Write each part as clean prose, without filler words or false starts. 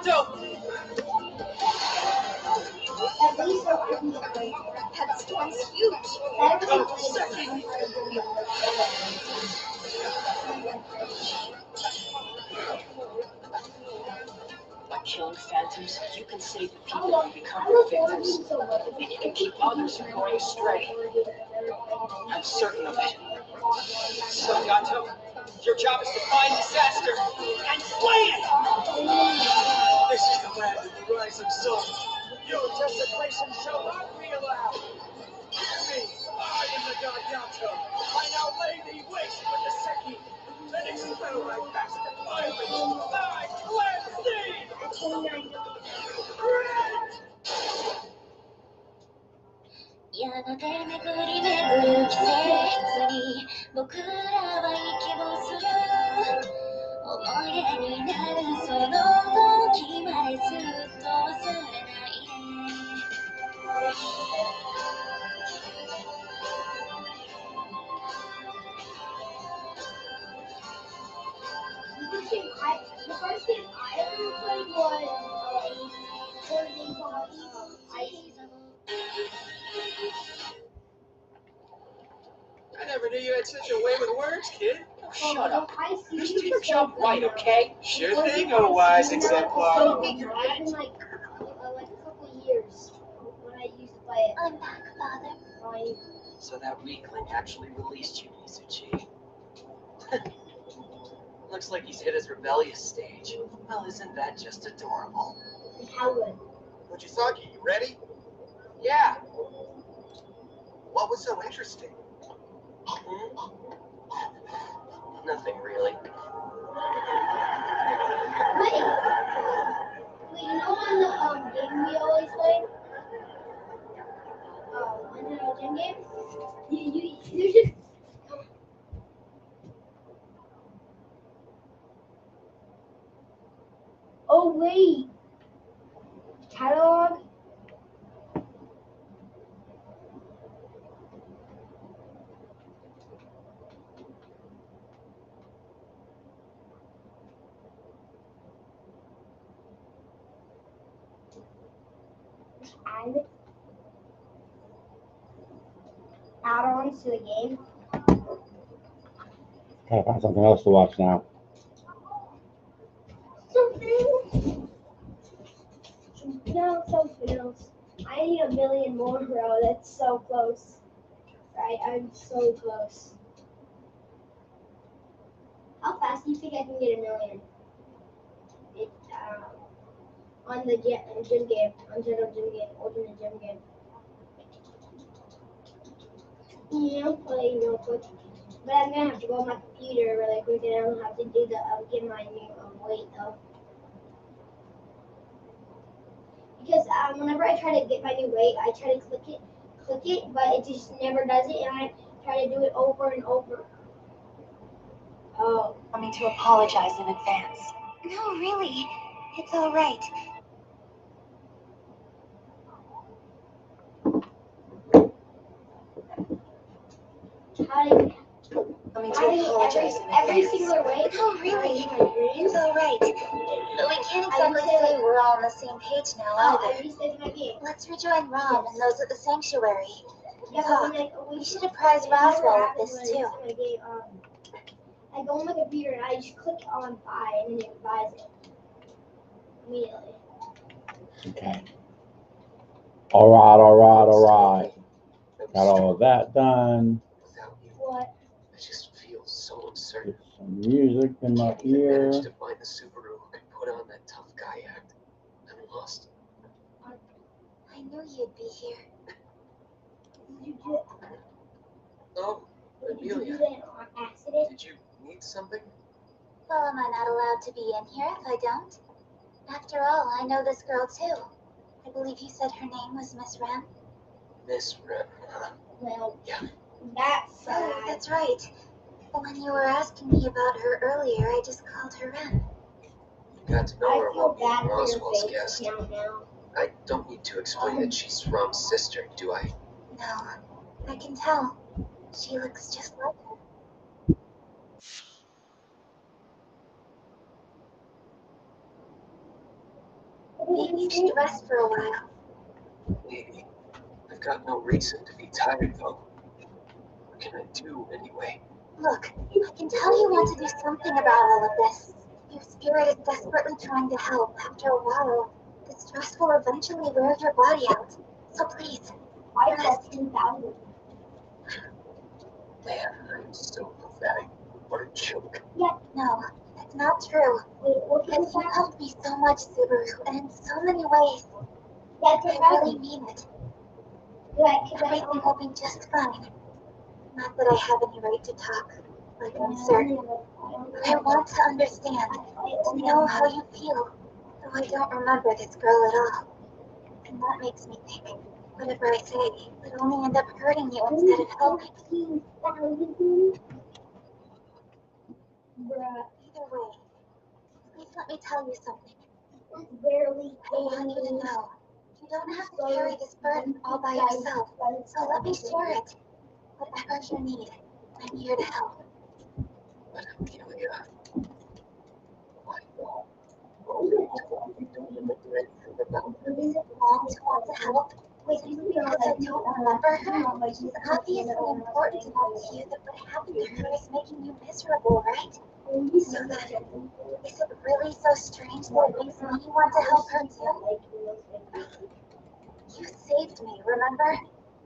Gato! At least I can get great. That storm's huge. By killing phantoms, you can save the people who become their victims, and you can keep others from going astray. I'm certain of it. So, Gato, your job is to find disaster and slay it! This is the land of the rising sun. Your desecration shall not be allowed. Hear me, I am the god Gato. I now lay thee waste with the Seki. And expel thy past defilement. I cleanse thee! Red! やがて巡り巡る季節に僕らは息をする思い出になるその時までずっと忘れないで The first game I ever played was I never knew you had such a way with words, kid. Oh, shut up. Just do your job right, okay? Sure thing, oh wise exemplar. It's been like a couple years when I used to play it. I'm back, Father. Fine. So that weakling actually released you, Mizuchi. Looks like he's hit his rebellious stage. Well, isn't that just adorable? How good? Fujisaki, you ready? Yeah. What was so interesting? Nothing really. Wait, you know on the game we always play? On the gym game? You just... Oh, wait. Catalog? Add-ons to the game. Gotta find something else to watch now. Something else. I need 1 million more, bro. That's so close. Right, I'm so close. How fast do you think I can get 1 million? On the gym game, on General Gym Game, Ultimate Gym Game. Yeah, I'm playing real quick. But I'm gonna have to go on my computer really quick, and I don't have to do the get my new weight though. Because whenever I try to get my new weight, I try to click it, but it just never does it, and I try to do it over and over. Oh. Want me to apologize in advance? No, really. It's all right. Want me to apologize in advance? Every single way. No, really. It's all right. But we can't exactly say we're all on the same page now, either. Let's rejoin Ron and those at the sanctuary. We should apprise Roswell of this, too. I go on my computer and I just click on buy, and then it buys it immediately. Okay. Alright. Got all of that done. What? I just feel so uncertain. Get some music in my Can't even ear. manage to find the Subaru who can put on that tough guy act. I'm lost. I knew you'd be here. Oh, Did you Amelia. do that on accident? Did you need something? Well, am I not allowed to be in here if I don't? After all, I know this girl, too. I believe you said her name was Miss Wren? Miss Wren, huh? Well, Yeah. that's Oh, that's right. When you were asking me about her earlier, I just called her Wren. You got to know I her feel while being bad for Roswell's your guest. face now. I don't need to explain that she's Rom's sister, do I? No, I can tell. She looks just like her. Maybe you should rest for a while. Maybe. I've got no reason to be tired, though. What can I do, anyway? Look, I can tell you want to do something about all of this. Your spirit is desperately trying to help. After a while, the stress will eventually wear your body out. So please, rest. Man, I'm so pathetic. What a joke. No, it's not true. Because you helped me so much, Subaru, and in so many ways. I really mean it. Everything will be just fine. Not that I have any right to talk, like I'm certain. But I want to understand, to know how you feel, though I don't remember this girl at all. And that makes me think, whatever I say would only end up hurting you instead of helping. Either way, please let me tell you something. I want you to know, you don't have to carry this burden all by yourself, so let me share it. Whatever you need, I'm here to help. But Amelia, I know. You told me you don't remember anything about her. Is it wrong to want to help? Simply because I don't remember her? She's obviously important enough to you that what happened to her is making you miserable, right? So then, is it really so strange that it makes me want to help her too? You saved me, remember?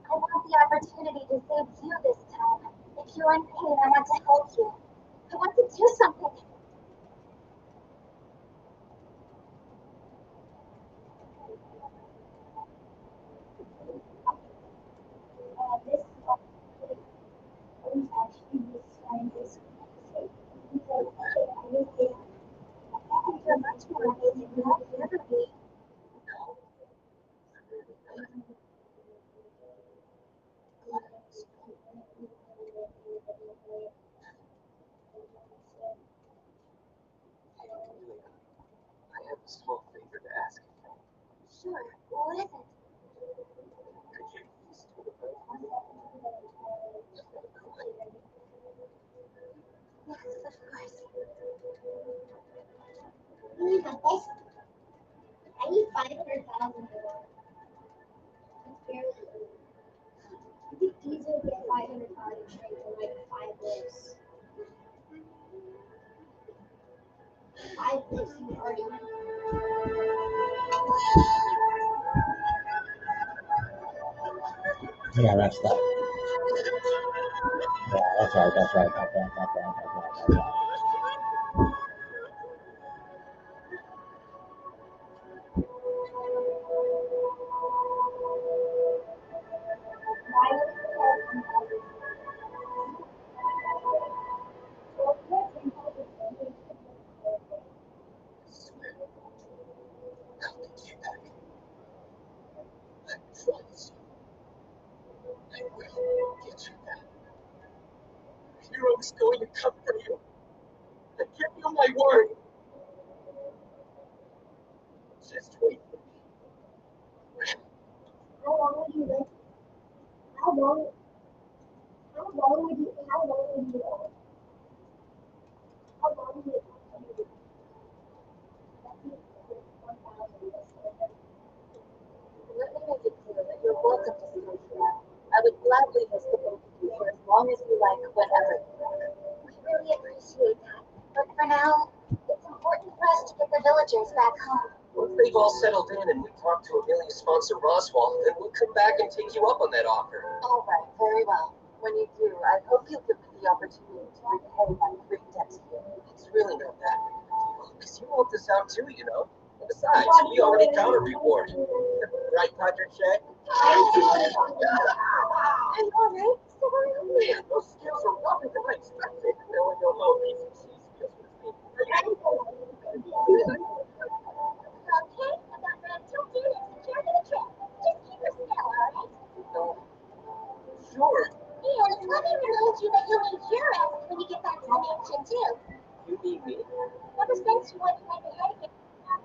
I want the opportunity to save you this time. If you're in pain, I want to help you. I want to do something. You're much more amazing than I could ever be. Amelia, I have a small favor to ask you. Sure, what is it? Could you please do it right? I'm gonna cry. Yes, of course. I need 500,000. It's barely. You could easily get 500,000 straight in like 5 lives. 5 lives, you already Yeah, that's that. Yeah, that's right. That's right. That's right. That's right. That's right. I swear. I'll get you back. I promise you. I will get you back. Hero is going to come for you. I give you my word. Just wait for me. How long would you live? How long? How long would you live? How long would you live? Let me make it clear that you're welcome to stay here. I would gladly host the both of you for as long as you like, whenever you like. We really appreciate that. But for now, it's important for us to get the villagers back home. Once they've all settled in and we talk to Amelia's sponsor Roswell, then we'll come back and take you up on that offer. All right, very well. When you do, I hope you'll give me the opportunity to repay my great debt to you. It's really not that big of a deal, because you helped us out too, you know. And besides, we already got a reward. Right, Patrick Shay? Are you all right, Subaru? Man, those skills are rougher than I expected. Now I know how a piece of cheese feels with me. Okay, about that, don't do this. Secure to the trip. Just keep her still, all right? No. Sure. And let me remind you that you'll need your rest when you get back to the mansion, too. You need me? Ever since you went head to head against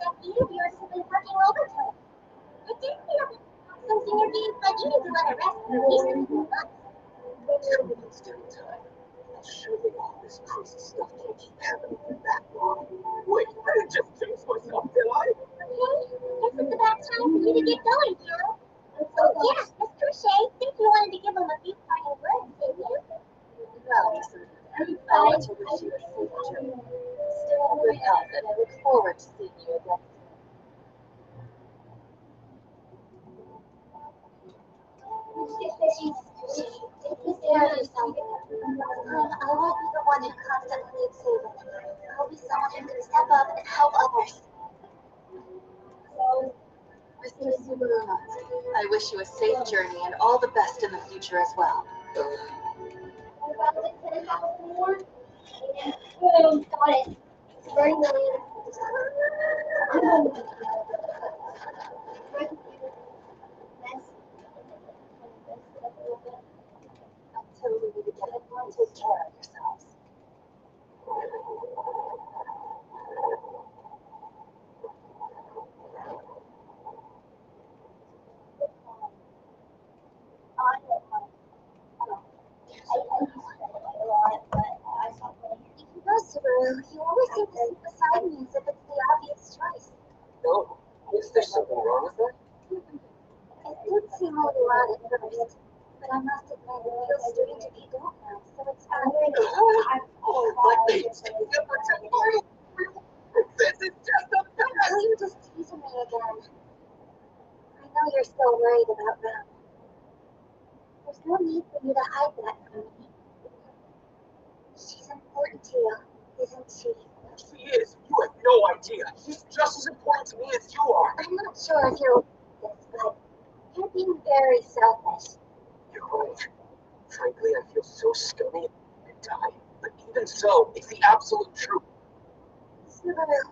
that beat of yours has been working overtime. I did feel that some senior beats, but you need to let it rest for at least a couple of months. 2 months down time. Surely all this crazy stuff can't keep happening for that long. Wait, I didn't just jinx myself, did I? Okay, it's good health, and I look forward to seeing you again. Take care of yourself. I won't be the one who constantly needs saving. I'll be someone who can step up and help others. Mr. Subaru, I wish you a safe journey and all the best in the future as well. Boom, got it. Very million. Until we meet again, take care of yourselves. No, Subaru, you always seem to sit beside me as if it's the obvious choice. No. Is there something wrong with that? It did seem a little odd at first, but I must admit it feels strange if you don't know, so it's fine. Oh, my baby's taking up for tomorrow. This is just a mess. Are you just teasing me again? I know you're still worried about Ram. There's no need for you to hide that from me. She's important to you, isn't she? She is. You have no idea. She's just as important to me as you are. I'm not sure if you're with this, but you're being very selfish. You're right. Frankly, I feel so scummy and die. But even so, it's the absolute truth. Subaru,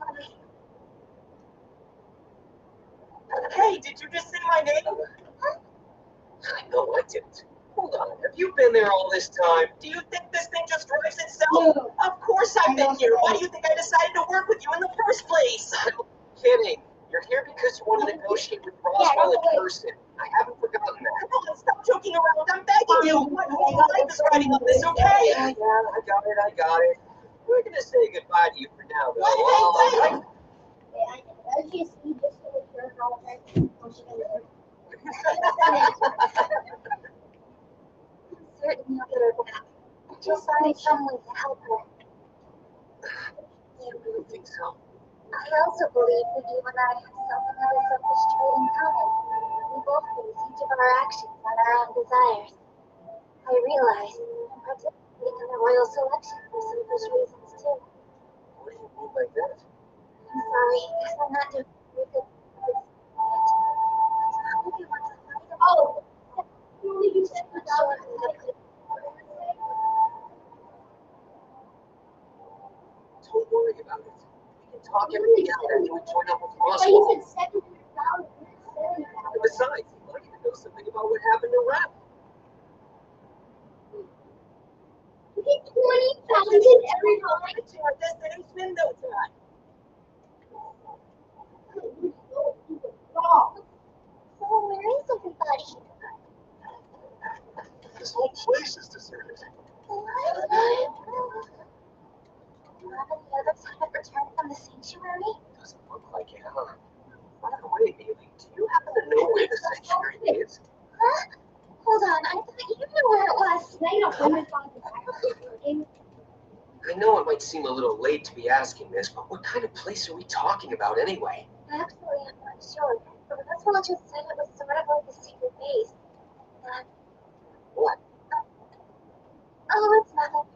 Hey, did you just say my name? No, I didn't. Hold on. Have you been there all this time? Do you think this thing just drives itself? No. Of course I've been here. Why do you think I decided to work with you in the first place? I'm kidding. You're here because you want to negotiate with Roswell in person. I haven't forgotten that. Come on, stop joking around. I'm begging you. My whole life is riding on this, okay? Yeah, I got it. We're gonna say goodbye to you for now, though. Wait. You just hear how I'm certain you'll get her back. Just find some way to help her. You really think so? I also believe that you and I have something of a selfish trait in common. We both base each of our actions on our own desires. I realize I'm participating in the royal selection for selfish reasons too. What do you mean by that? I'm sorry, guess I'm not doing very good. It's not like I want to fight him. Oh, you said I'm not sure who to put it. Don't worry about it. We can talk everything out after we join up with But Roswell. you said $700. And besides, you might even know something about what happened to Rap. You get 20,000 every time. To our destination in no time. Wrong. So where is everybody? This whole place is deserted. What? None of the others haven't returned from the sanctuary? Doesn't look like it, huh? By the way, Haley, do you happen to know where the sanctuary is? Huh? Hold on, I thought you knew where it was. Now you don't wonder if I'm working. I know it might seem a little late to be asking this, but what kind of place are we talking about anyway? Actually, I'm not sure. But Roswell just said it was sort of like a secret base. What? Oh, it's nothing.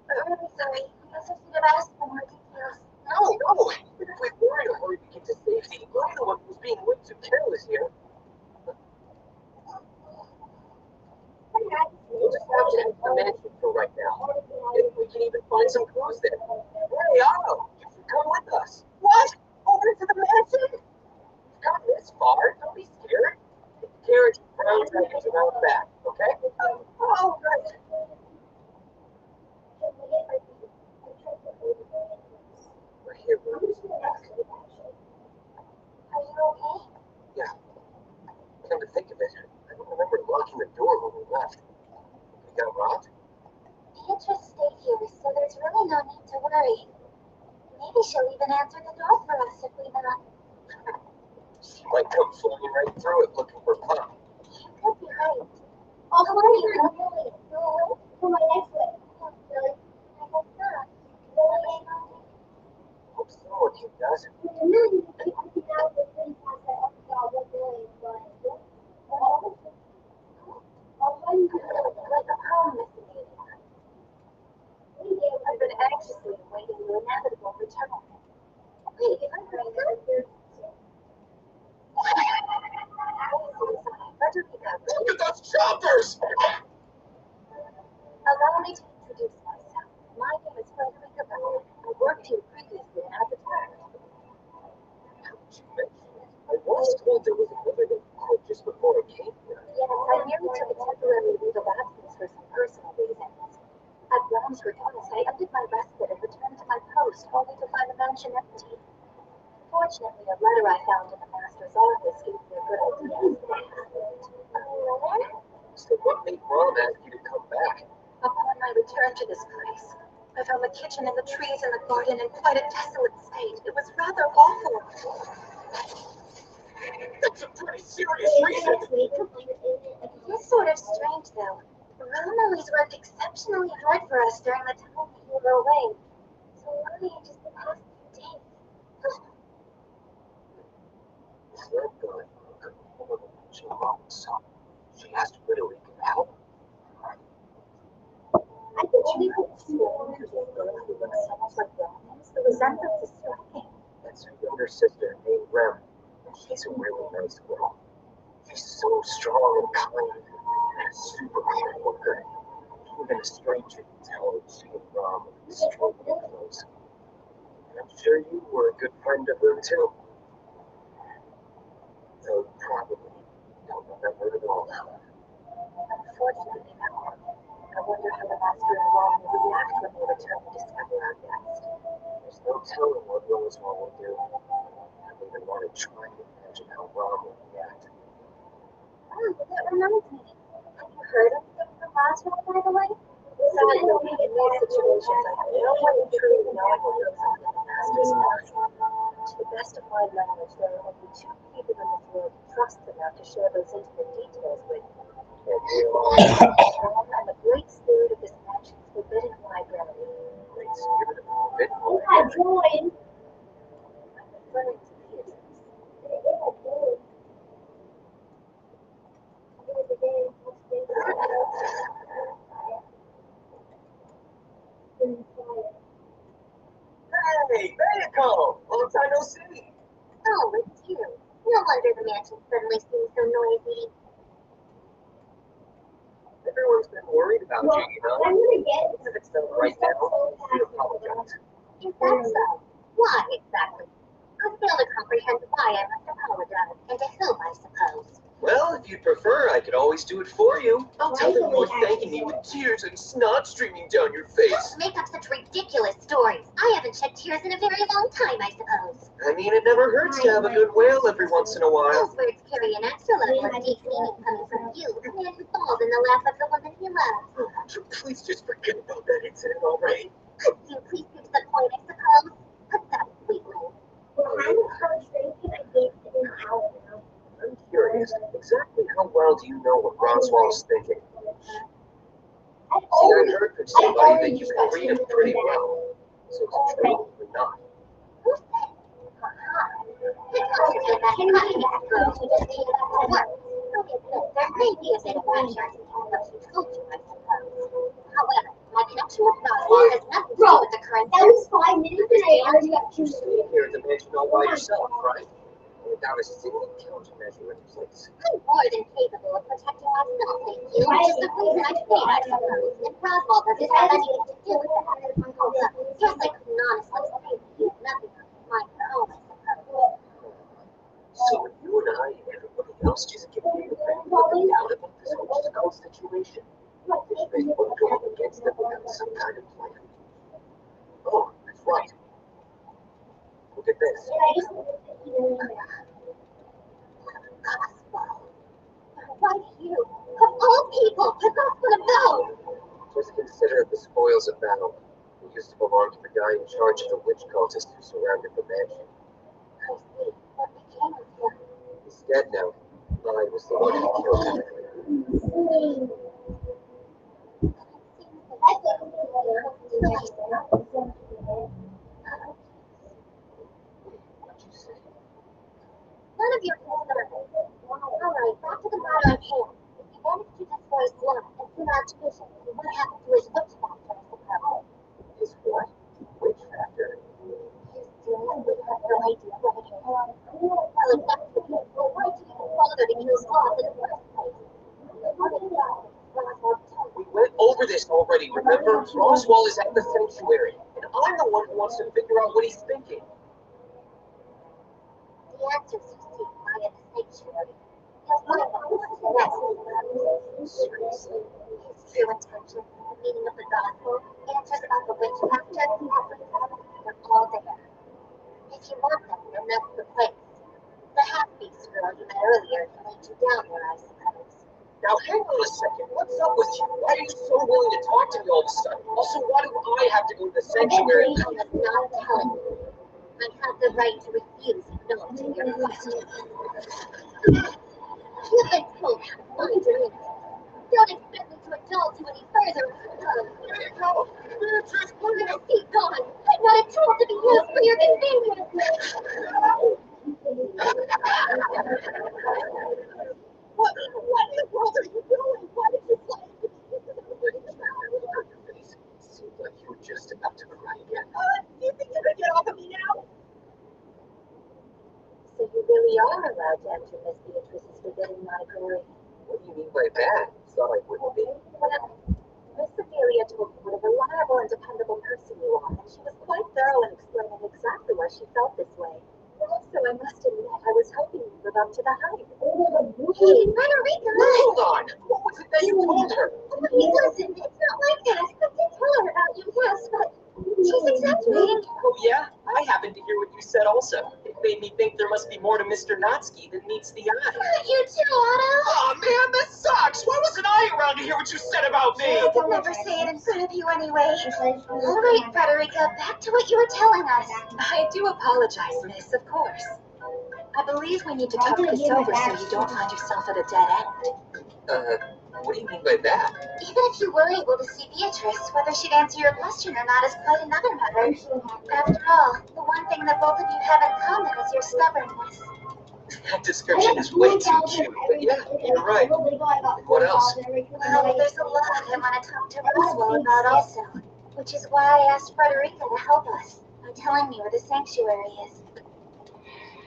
I'm really sorry. I guess I should have asked for more details. No. Even if we were in a hurry to get to safety, I'm the one who's being way too careless here. We'll just have to head to the mansion for right now. Maybe we can even find some clues there. Hey, Otto, you should come with us. What? Over to the mansion? We've gotten this far. Don't be scared. Take the carriage and brown dragons around back, okay? Oh, right. We're here, Bruce. Are you okay? Yeah. Come to think of it, I don't remember locking the door when we left. We got robbed? Beatrice stayed here, so there's really no need to worry. Maybe she'll even answer the door for us if we knock. She might come flying right through it looking for Pop. You could be right. Oh, How are you, Lily? You alright? for my next one. I guess not. Lily ain't home. Hope one who doesn't. I've been anxiously awaiting your inevitable return. Wait, look at those choppers! Allow me to introduce myself. My name is Frederica Bell. I worked here previously in advertising. How did you mention it? I was told there was another name just before I came here. Yes, I merely took a temporary leave of absence for some personal reasons. At Browns request, I ended my respite and returned to my post, only to find the mansion empty. Fortunately, a letter I found in the master's office gave me a good idea. So what made Mom ask you to come back? Upon my return to this place, I found the kitchen and the trees in the garden in quite a desolate state. It was rather awful. That's a pretty serious reason. It's sort of strange, though. Mom always worked exceptionally hard for us during the time that you were away. So why just the past few days? Thank God, she loved some. She asked Widowy to help. I think she could explain to this girl who looks so much like Rams. The resemblance is striking. That's her younger sister named Rem. And she's a really nice girl. She's so strong and kind and a super hard worker. Even a stranger can tell that she and Ram are extremely close. I'm sure you were a good friend of her too. Though probably don't remember it all. Unfortunately, no. I wonder how the master and Ram will react when they return to discover our guest. There's no telling what Roswell will do. I don't even want to try to imagine how Ram will react. Oh, that reminds me. Have you heard anything from Roswell, by the way? Sadly, in these situations, I have no way of truly knowing what goes on in the master's mind. To the best of my knowledge, there are only two people in this world who trust enough to share those intimate details with me. And the great spirit of this mansion's forbidden library. Great spirit of the forbidden library? I'm referring to Beatrice. Hey, there you come! Long time no see! Oh, it's you. No wonder the mansion suddenly seems so noisy. Everyone's been worried about you, you know? If it's done right now, you apologize. Is that so? Why exactly? I fail to comprehend why I must apologize, and to whom, I suppose. Well, if you'd prefer, I could always do it for you. I'll tell them you were thanking me with tears and snot streaming down your face. Don't make up such ridiculous stories. I haven't shed tears in a very long time, I suppose. I mean, it never hurts to have a good wail every once in a while. Those words carry an extra level of deep meaning coming from you, a man who falls in the lap of the woman he loves. Please just forget about that incident, all right? Could you please get to the point, I suppose? Pathetically. I'm curious, exactly how well do you know what Roswell's thinking? See, I heard from somebody that you can read him pretty well. So is it true or not? There may be a bit of rationality in what he told you, I suppose. However, my connection with Roswell has nothing to do with the current. That was 5 minutes and I already got 2 minutes. You're here at the mansion all by yourself, right? Without a single countermeasure in place. I'm more than capable of protecting myself, thank you. Which is the reason I stayed, I suppose. And Roswell doesn't have anything to do with that. Yes, I could not honestly say that he has nothing on his mind at all, I suppose. So you and I and everybody else just give me the benefit of the doubt about this whole situation. If they were going against them without some kind of plan. Oh, that's right. Look at this. Why you? Of all people, pick off one of those! Just consider it the spoils of battle. It used to belong to the guy in charge of the witch cultists who surrounded the mansion. I see. What became of him? He's dead now. I was the one who killed him. not to vision. What happened to his witch factor, I suppose? His what? Which factor? His dealing with her no idea what it is. Well, if that's the case, well, why did you bother to kill Sloth in the first place? We went over this already, remember? Roswell is at the sanctuary, and I'm the one who wants to figure out what he's thinking. The answers you seek lie in the sanctuary. He'll find them. That's his purpose. Seriously? His true intention, the meaning of the gospel, answers about the witch factor, everything. They're all there. If you want them, then that's the place. The half-beast girl you met earlier can lead you down there, I suppose. Now hang on a second, what's up with you? Why are you so willing to talk to me all of a sudden? Also, why do I have to go to the sanctuary? I was not telling you. I have the right to refuse no to your questions. You can pull out my dreams. Don't expect me to indulge you any further. Just let me be gone. I'm not a tool to be used for your convenience. What in the world are you doing? Why did you play? Seemed like you were just about to cry again. Do you think you could get off of me now? So you really are allowed to enter Miss Beatrice's forbidden library. What do you mean by that? Thought I wouldn't be. Well, Miss Ophelia told me what a reliable and dependable person you are, and she was quite thorough in explaining exactly why she felt this way. Also, I must admit, I was hoping you lived up to the hype. Hey, Frederica! Hold on! What was it that you told her? Please listen, it's not like that. I did tell her about you, yes, but she's exaggerating. Oh yeah? I happened to hear what you said also. It made me think there must be more to Mr. Notsky than meets the eye. You too, Otto. Aw man, that sucks! Why wasn't I around to hear what you said about me? I could never say it in front of you anyway. All right, Frederica, back to what you were telling us. I do apologize, miss, of course. I believe we need to talk this over so you don't find yourself at a dead end. What do you mean by that? Even if you were able to see Beatrice, whether she'd answer your question or not is quite another matter. After all, the one thing that both of you have in common is your stubbornness. That description is way too cute, but yeah, you're right. What else? Well, there's a lot I want to talk to Roswell about also, which is why I asked Frederica to help us by telling me where the sanctuary is.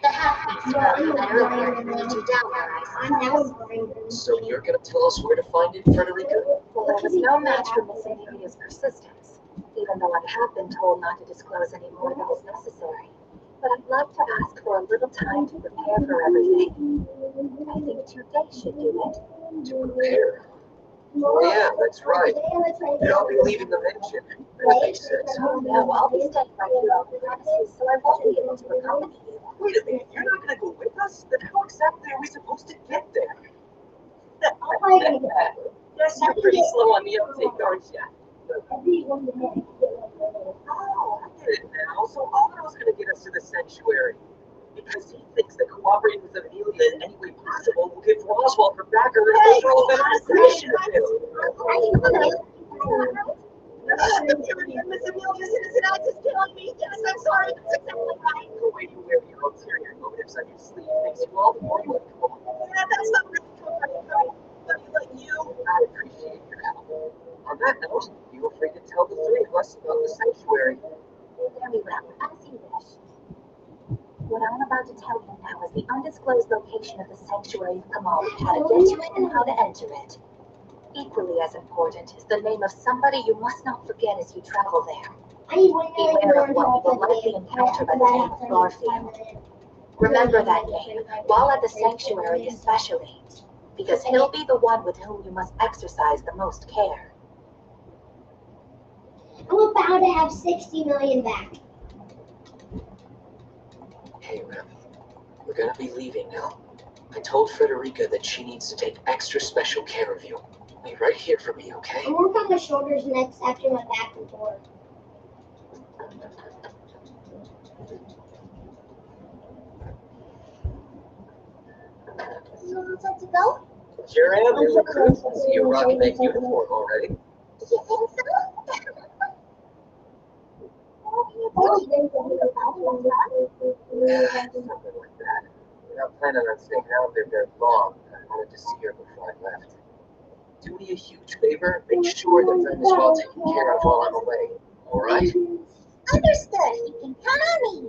The half-beast girl you met earlier can lead you down there, I suppose. So you're gonna tell us where to find it, Frederica? Well, there was no match for Miss Amelia's persistence, even though I have been told not to disclose any more than is necessary. But I'd like to ask for a little time to prepare for everything. I think 2 days should do it. To prepare. Oh yeah, that's right. And I'll be leaving the mansion. That makes sense. Oh no, I'll be staying right here on the premises, so I won't be able to accompany you. Wait a minute, you're not gonna go with us? Then how exactly are we supposed to get there? Yes, you're pretty slow on the uptake, aren't you? Oh, I get it now. So Otto's gonna get us to the sanctuary. Because he thinks that cooperating with Amelia in any way possible will give Roswell her backer an overall better impression of him. Miss Amelia's innocent act is killing me. Yes, I'm sorry. That's exactly right. The way you wear your ulterior motives on your sleeve makes you all the more likable. Yeah, that's not really comforting for anybody like you. I appreciate your help. On that note, feel free to tell the 3 of us about the sanctuary. Very well, as you wish. What I'm about to tell you now is the undisclosed location of the sanctuary of Kamali, how to get to it and how to enter it. Equally as important is the name of somebody you must not forget as you travel there. Beware of what you will likely encounter by the name of Garfield. Remember that name, while at the sanctuary especially, because he'll be the one with whom you must exercise the most care. I'm about to have 60 million back. Hey, Remy. We're gonna be leaving now. I told Frederica that she needs to take extra special care of you. Be right here for me, okay? I'll work on my shoulders next after my back and forth. So all set to go? Sure am, new recruit. See you rocking that uniform already. You think so? Something like that. We're not planning on staying out there very long. I wanted to see her before I left. do me a huge favor. Make sure that them is well taken care of while I'm away. Alright? Understood. You can count on me.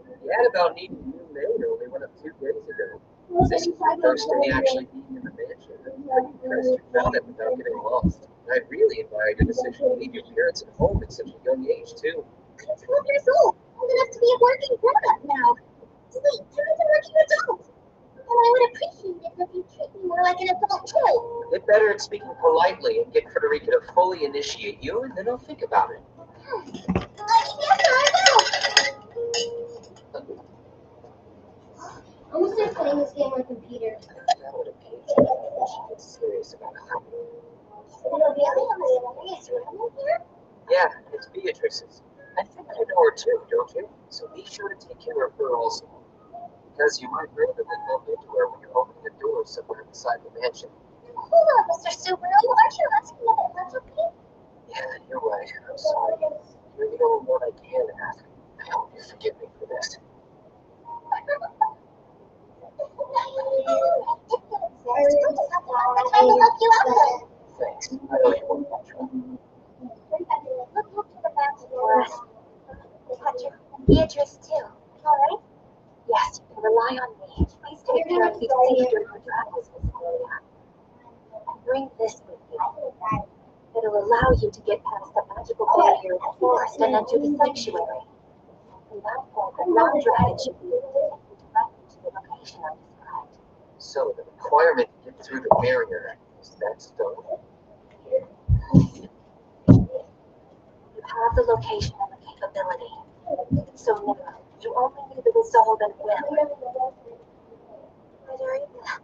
The ad about needing a new maid only went up 2 days ago. This is your first day actually being in the mansion. I'm pretty impressed you found it without getting lost. I really admire your decision to leave your parents at home at such a young age, too. I'm 12 years old. Old enough to be a working grown-up now. Wait, you're a working adult. And I would appreciate it if you treat me more like an adult too. Get better at speaking politely and get Frederica to fully initiate you, and then I'll think about it. Yes, I will. I'm gonna start playing this game on the computer. That would appear to she gets serious about it. Really? I'm serious. Right here? Yeah, it's Beatrice's. I think you know her too, don't you? So be sure to take care of her also. Because you might randomly bump into her when you're opening a door somewhere inside the mansion. Hold on, Mr. Subaru. Aren't you asking me about recipe? Yeah, you're right. I'm sorry. You're the only one I can ask. I hope you forgive me for this. Thanks. I owe you one more try. Beatrice too. Alright? Yes, you can rely on me. Please take care of these things during your travels, Miss Amelia. And bring this with you. It'll allow you to get past the magical barrier of the forest and enter the sanctuary. From that point, the ground dragon should be able to take you directly to the location I described. So, the requirement to get through the barrier is that stone? You have the location and the capability. So now, you only need the resolve and will. Frederica.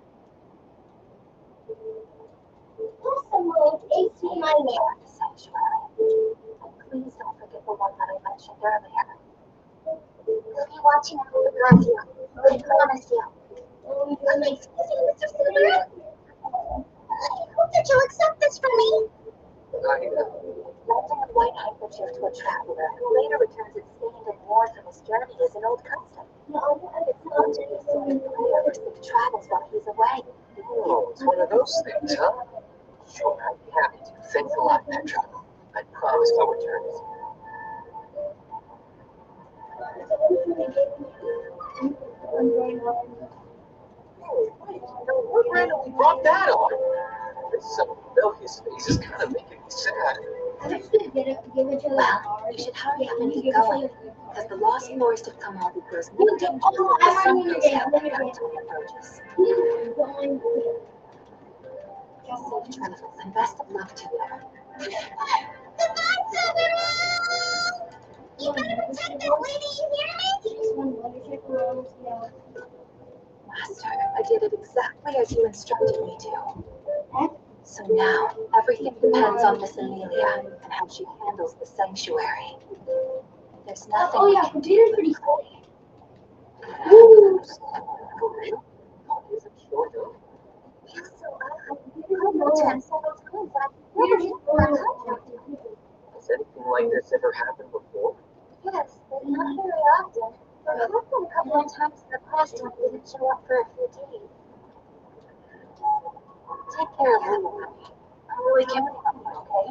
It's my name. The sanctuary. And please don't forget the one that I mentioned earlier. We'll be watching over the guard you. I promise you. Excuse me, Mr. Subaru. I hope that you'll accept this from me. Lending a white handkerchief to a traveler who later returns it stained and worn from his journey is an old custom. It's not to be seen if the player travels while he's away. Oh, it's one of those things, huh? Sure, I'd be happy to. Thanks a lot, Petra. I promise I'll return it. Hey, wait, what randomly brought that on? This son of a Belgia's face is kind of making me sad. Well, you should hurry up and get going, because the lost forest of Kamabu grows more dangerous as the sun goes down and nighttime approaches. Safe travels and best of luck to you. Goodbye, Subaru! You better protect that lady, you hear me? Master, I did it exactly as you instructed me to. So now, everything depends on Miss Amelia and how she handles the sanctuary. There's nothing we can do but pray. For real? Oh, isn't sure though. Yeah, so I've known him several times, but I've never been contact him. Has anything like this ever happened before? Yes, but not very often. There have been a couple of times in the past when he didn't show up for a few days. Take care of him, honey. I'm really counting on you, okay?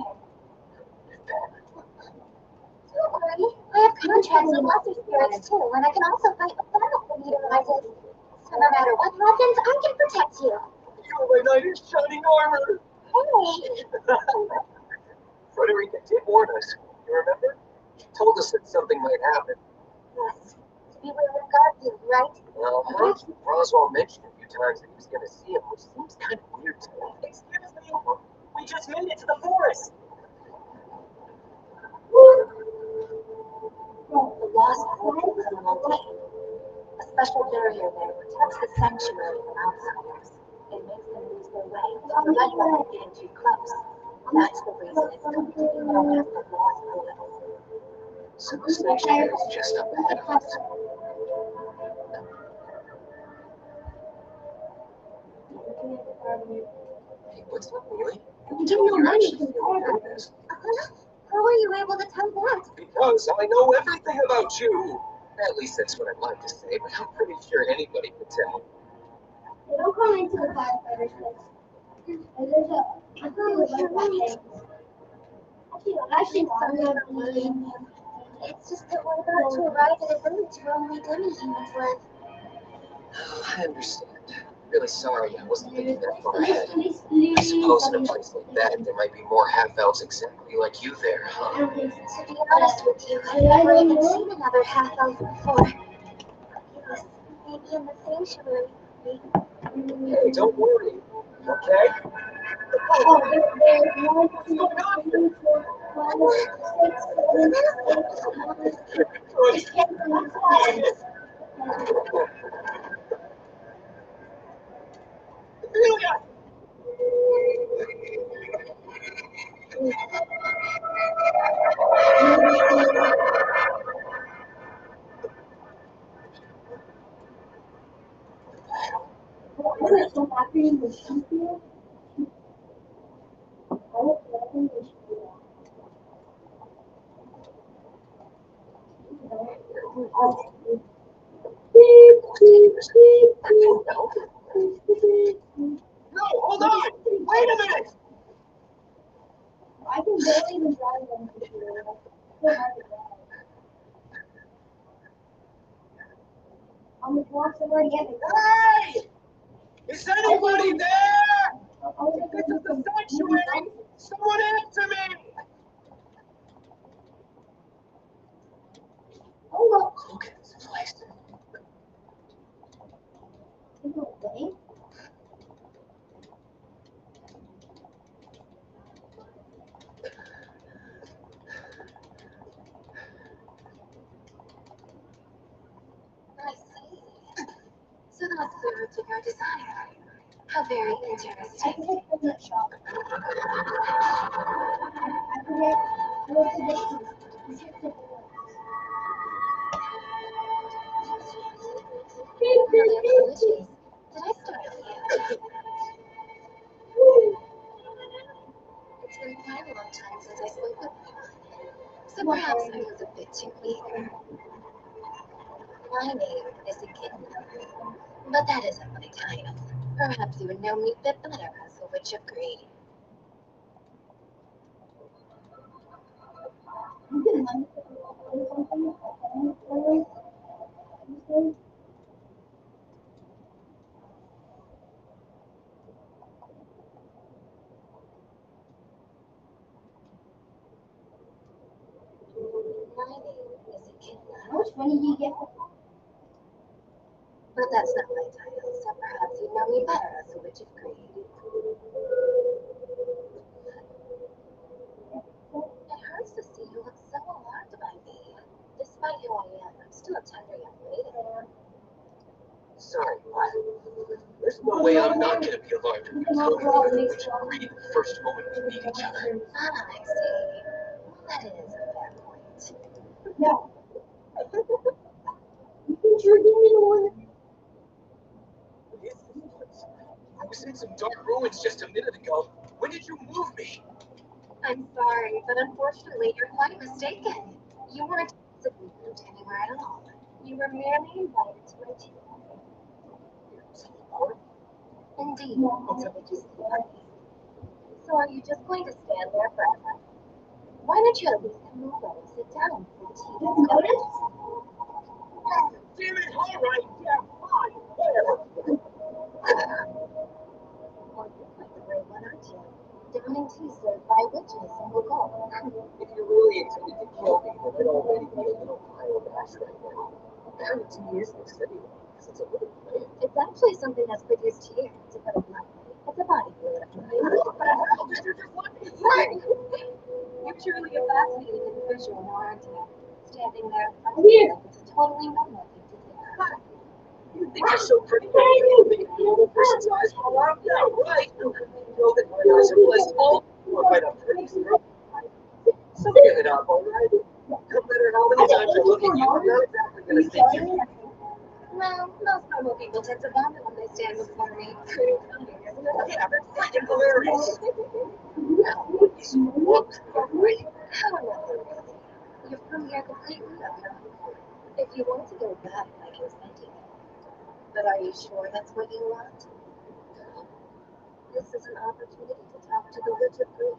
Don't worry. I have contracts with lesser spirits too, and I can also fight with them if the need arises. So no matter what happens, I can protect you. You're my knight in shining armor! Hey! Frederica did warn us. You remember? She told us that something might happen. Yes. To be where we've got you, right? Roswell mentioned a few times that he was going to see him, which seems kind of weird to me. Excuse me, we just made it to the forest. The lost portal criminal team. A special barrier there protects the sanctuary from outsiders. It makes them lose their way to prevent them from getting too close. That's the reason it's going to be known as the lost portal. So the sanctuary is just up ahead of us. Hey, what's up, Neely? You tell me you're actually feeling nervous. How were you able to tell that? Because I know everything about you. At least that's what I'd like to say, but I'm pretty sure anybody could tell. Don't call into the firefighters, please. I'm sorry for worrying you. It's just that we're about to arrive at a village where only demi-humans live. Oh, I understand. Really sorry, I wasn't thinking that far ahead. I suppose in a place like that, there might be more half-elves exactly like you there, huh? To be honest with you, I've never even seen another half-elf before. Yes, maybe in the sanctuary. Hey, don't worry, okay? No, hold on! Wait a minute! I can barely even drive on the computer. So hard to drive. I'm the walk somewhere to get me. Hey! Is anybody there? This is the sanctuary! Someone answer me! Oh, look. Look at this place. I see. So that's the root of your desire. How very I interesting. can take from that shop. I forget what's the distance. It's just a My apologies. Did I startle you? It's been quite a long time since I spoke with you. So perhaps I was a bit too eager. My name is Echidna, but that isn't my title. Perhaps you would know me a bit better as a witch of greed. You can lend it or something. My name is Echidna, How much money do you get? but that's not my title, so perhaps you know me better as a witch of greed. It hurts to see you look so alarmed by me. Despite who I am, I'm still a tender young lady. Sorry, what? There's no way I'm not gonna be alarmed when you tell me you're the witch of greed the first moment we meet each other. Ah, I see. That is a fair point. No. You can drink me the one. What is this place? I was in some dark ruins just a minute ago. When did you move me? I'm sorry, but unfortunately, you're quite mistaken. You weren't physically moved anywhere at all. You were merely invited to my tea party. Indeed, it's a witch's tea party. So are you just going to stand there forever? Why don't you at least come over and sit down for the tea? Notice? Damn it, alright, yeah, fine, whatever. Well, you're quite the brave one, aren't you? Downing tea served by a witch in a single gulp. If you really intended to kill me, then I'd already be a little pile of ash right now. Apparently to me is this anyway, because it's a little plant. It's actually something that's produced here, to put it bluntly. It's a body fluid of mine. What the hell did you just let me think? You're truly a fascinating individual, aren't you? Standing there, I feel like it's a totally normal thing to do. You think you're so pretty, you don't think a normal person's eyes fall out? Yeah, right. You know that my eyes are blessed all by the prettiest girl. So give it up, alright? No matter how many times I look at you, I'm not exactly gonna think you. Well, most normal people tend to vomit when they stand before me. Pretty funny, isn't it? Yeah, that's freaking hilarious. Well, you look alright. How lovely, really. You've come here completely of your own accord. If you want to go back, I can send you there. But are you sure that's what you want? This is an opportunity to talk to the Witch of Green.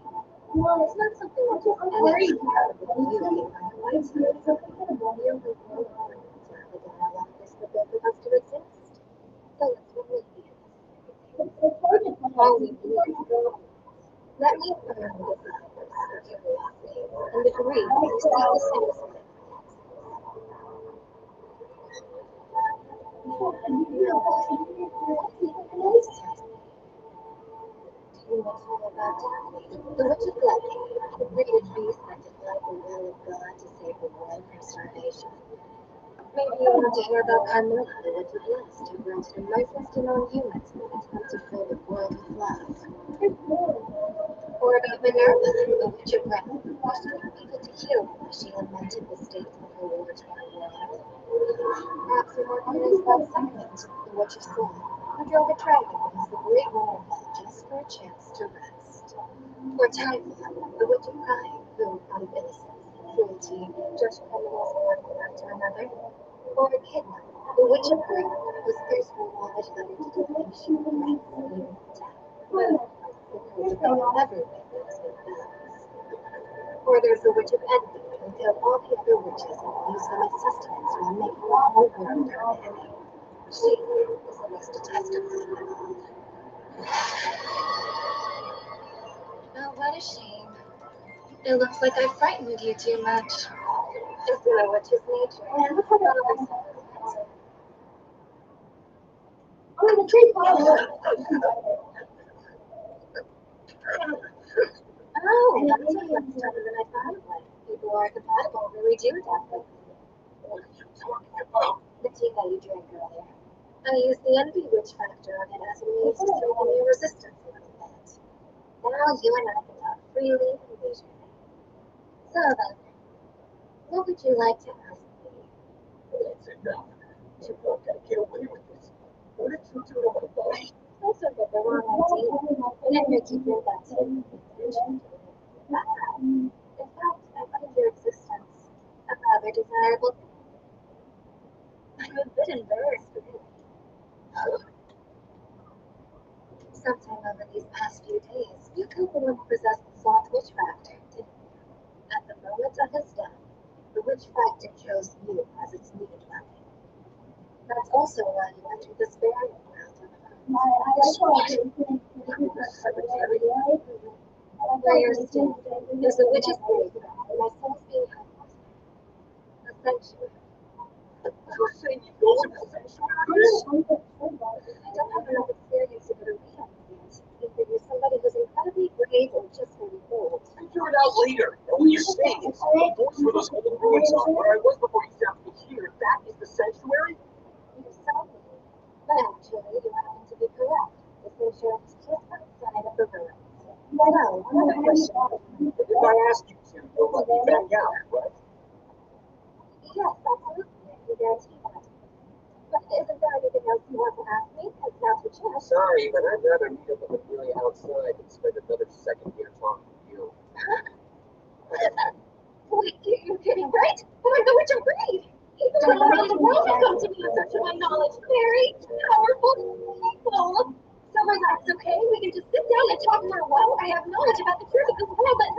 Well, it's not something that just anyone can do with you being on the white side. You will grow on until the dialogue is the both of us to exist. So let's remove the unnecessary. All we need is go. Let me affirm the desires of curiosity and agree to see the satisfaction. The Witch of Blood, created beast that defied the will of God to save the world from starvation. Maybe you want to hear about Carmilla, the Witch of Lust, who granted a license to non-humans in an attempt to fill the world with love. Or about Minerva, the Witch of Wrath, who spoke people to heal as she lamented the state of her war-torn world. Perhaps you're more curious about Second, the Witch of Soul, who drove a dragon against the great waterfall just for a chance to rest. Or Typhon, the Witch of Pride, who, out of innocence and cruelty, judged criminals one after another. Or Echidna, the Witch of Green, whose fierce knowledge led her to defend she threats even death. But because they never witness with bells. Or there's the Witch of Envy, who killed all the other witches and used them as sustenance while making the whole world her enemy. She is the most detestable of them all. Oh, what a shame. It looks like I frightened you too much. Just in a witch's nature. And look at all this. Oh, the tree falls. Oh, that was much tougher than I thought it would. People who are compatible really do adapt quickly. What are you talking about? The tea that you drank earlier. I used the envy witch factor on it as a means to strengthen your resistance a little bit. Now you and I can talk freely and leisurely. So then, what would you like to ask me? That's enough. You're not gonna get away with this. What did you do to my body? I took it the wrong idea. It didn't make you feel that too. In fact, I find your existence a rather desirable thing. I'm a bit embarrassed with it. Sometime over these past few days, you killed the one who possessed the soft witch factor, didn't you? At the moment of his death, the witch factor chose you as its needed weapon. That's also why you entered this burial ground on the where you're standing is the witch's grave, and my soul's being held a sanctuary. You're saying you go to the sanctuary? I don't have enough experience to go to rehab yet. You figure somebody who's incredibly brave or just really old. Figure it out later. And what you're saying is, those were those old ruins on where I was before you found me here. That is the sanctuary? You sound me. But actually, you happen to be correct. The sanctuary is just outside of the ruins. So, another question. If I ask you to, you'll let me back out, right? Yes, absolutely. I can guarantee that. But isn't there anything else you want to ask me? Because now's your chance. Sorry, but I'd rather meet up with Amelia outside than spend another second here talking to you. Wait, you're kidding, right? Oh my God, Witch of Green! He's the one who made the world come to me in search of my knowledge. Very powerful people. So relax, okay? We can just sit down and talk for a while. I have knowledge about the truth of this world, but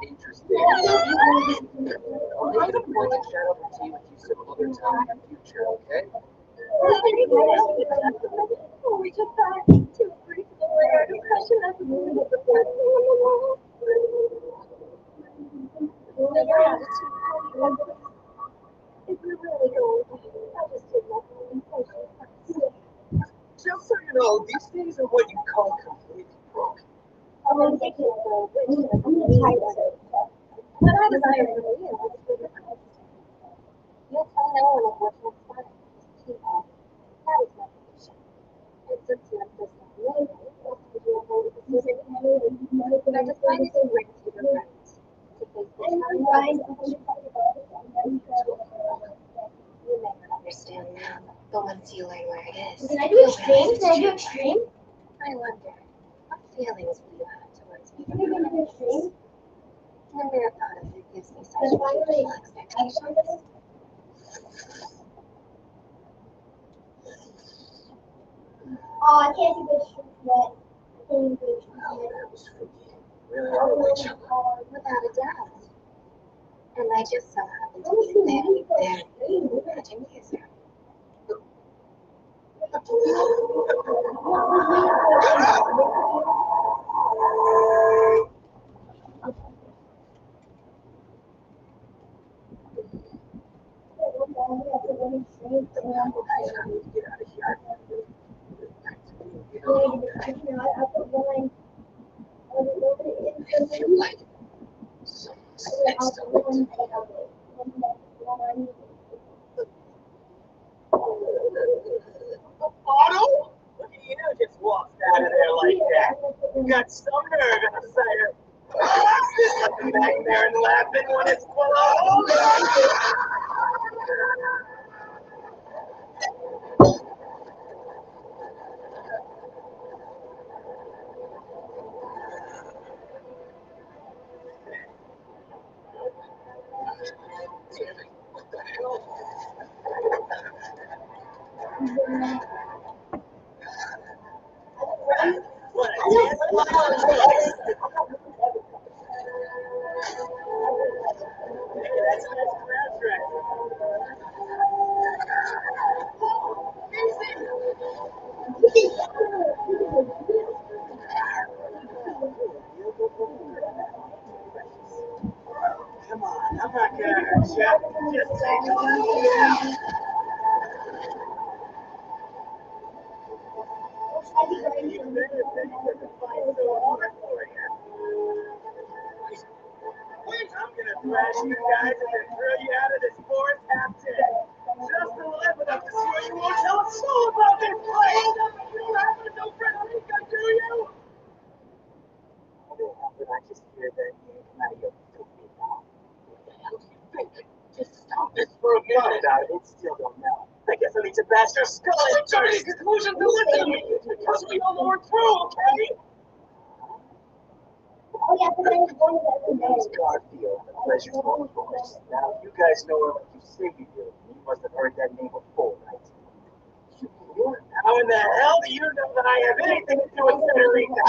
Interesting. I'll make it a point to chat over tea with you some other time in the future, okay? we just thought to breathe the air depression as the moon is the best thing in the world. Your attitude, if you're really going, I'll just take my conversation first. Just so you know, these things are what you call completely broke. I was thinking of a witch and a title. But I desire to realize for the Christ. You'll tell no one of what transpired with this tea bag. That is my condition. And since you insist on leaving, I'll send you a hold of the music and I decided to bring to your friends. To face the sunrise of the you may not understand now, but once you learn where it is, Can I do a stream? Can I do a stream? I wonder, what feelings will you have towards me? Can I do a stream? The mere thought of it gives me such beautiful expectations. Oh, I can't do a stream yet. was freaky. Really early, without a doubt. And I just so happened to be very imagine kisser. Get out of here. I feel like someone's next to me. Otto? Look at you, just walked out of there like that. You got some nerve outside of. What's this looking back there and laughing when it's full of. What the hell? What a dance that's a nice crowd track. Come on, I'm not gonna hurt you. Just take a little bit. You better think that the fight's so hard for you. I'm gonna thrash you guys and then throw you out of this forest half dead. Just alive enough to see what you won't tell a soul about this place. You don't happen to know Fred Rico, do you? How did I just hear that name come out of your filthy mouth? What the hell do you think? Just stop this for a minute. About it, still don't know. I guess I need to bash your skull and turn any conclusion to listen to me. Because we know more true, okay? It's Garfield, the pleasure's one voice. Now, you guys know her like you say you do. You must have heard that name before, right? How in the hell do you know that I have anything to do with Federica?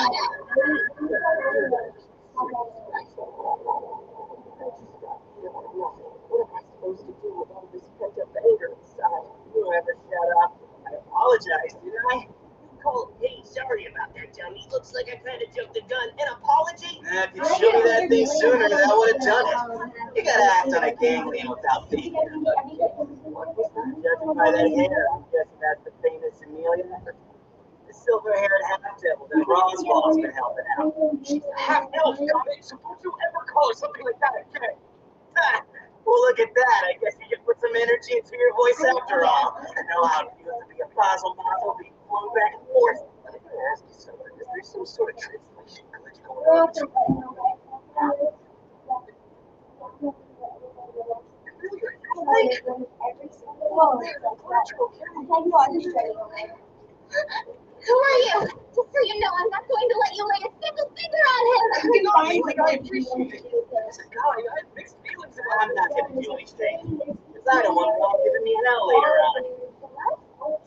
What am I supposed to do with all this pent-up anger inside? You ever shut up? I apologize, didn't I? Hey, sorry about that, dummy. Looks like I kind of jumped the gun. An apology? If you showed me that thing sooner, that would have done it. You gotta act on a gang name without thinking. Judging by that hair, I'm guessing that's the famous Amelia. The silver-haired half-devil that Roswell's been helping out. She's a half-elf, dummy. So don't you ever call her something like that again. Well, look at that. I guess you can put some energy into your voice after all. I know how it feels to be a puzzle being flown back and forth. But I gotta ask you something. Is there some sort of translation glitch going on between you? Who are you? Just so you know, I'm not going to let you lay a single finger on him. I appreciate it. As a guy, I have mixed feelings about I'm not gonna do anything. Because I don't want Mom giving me hell later on.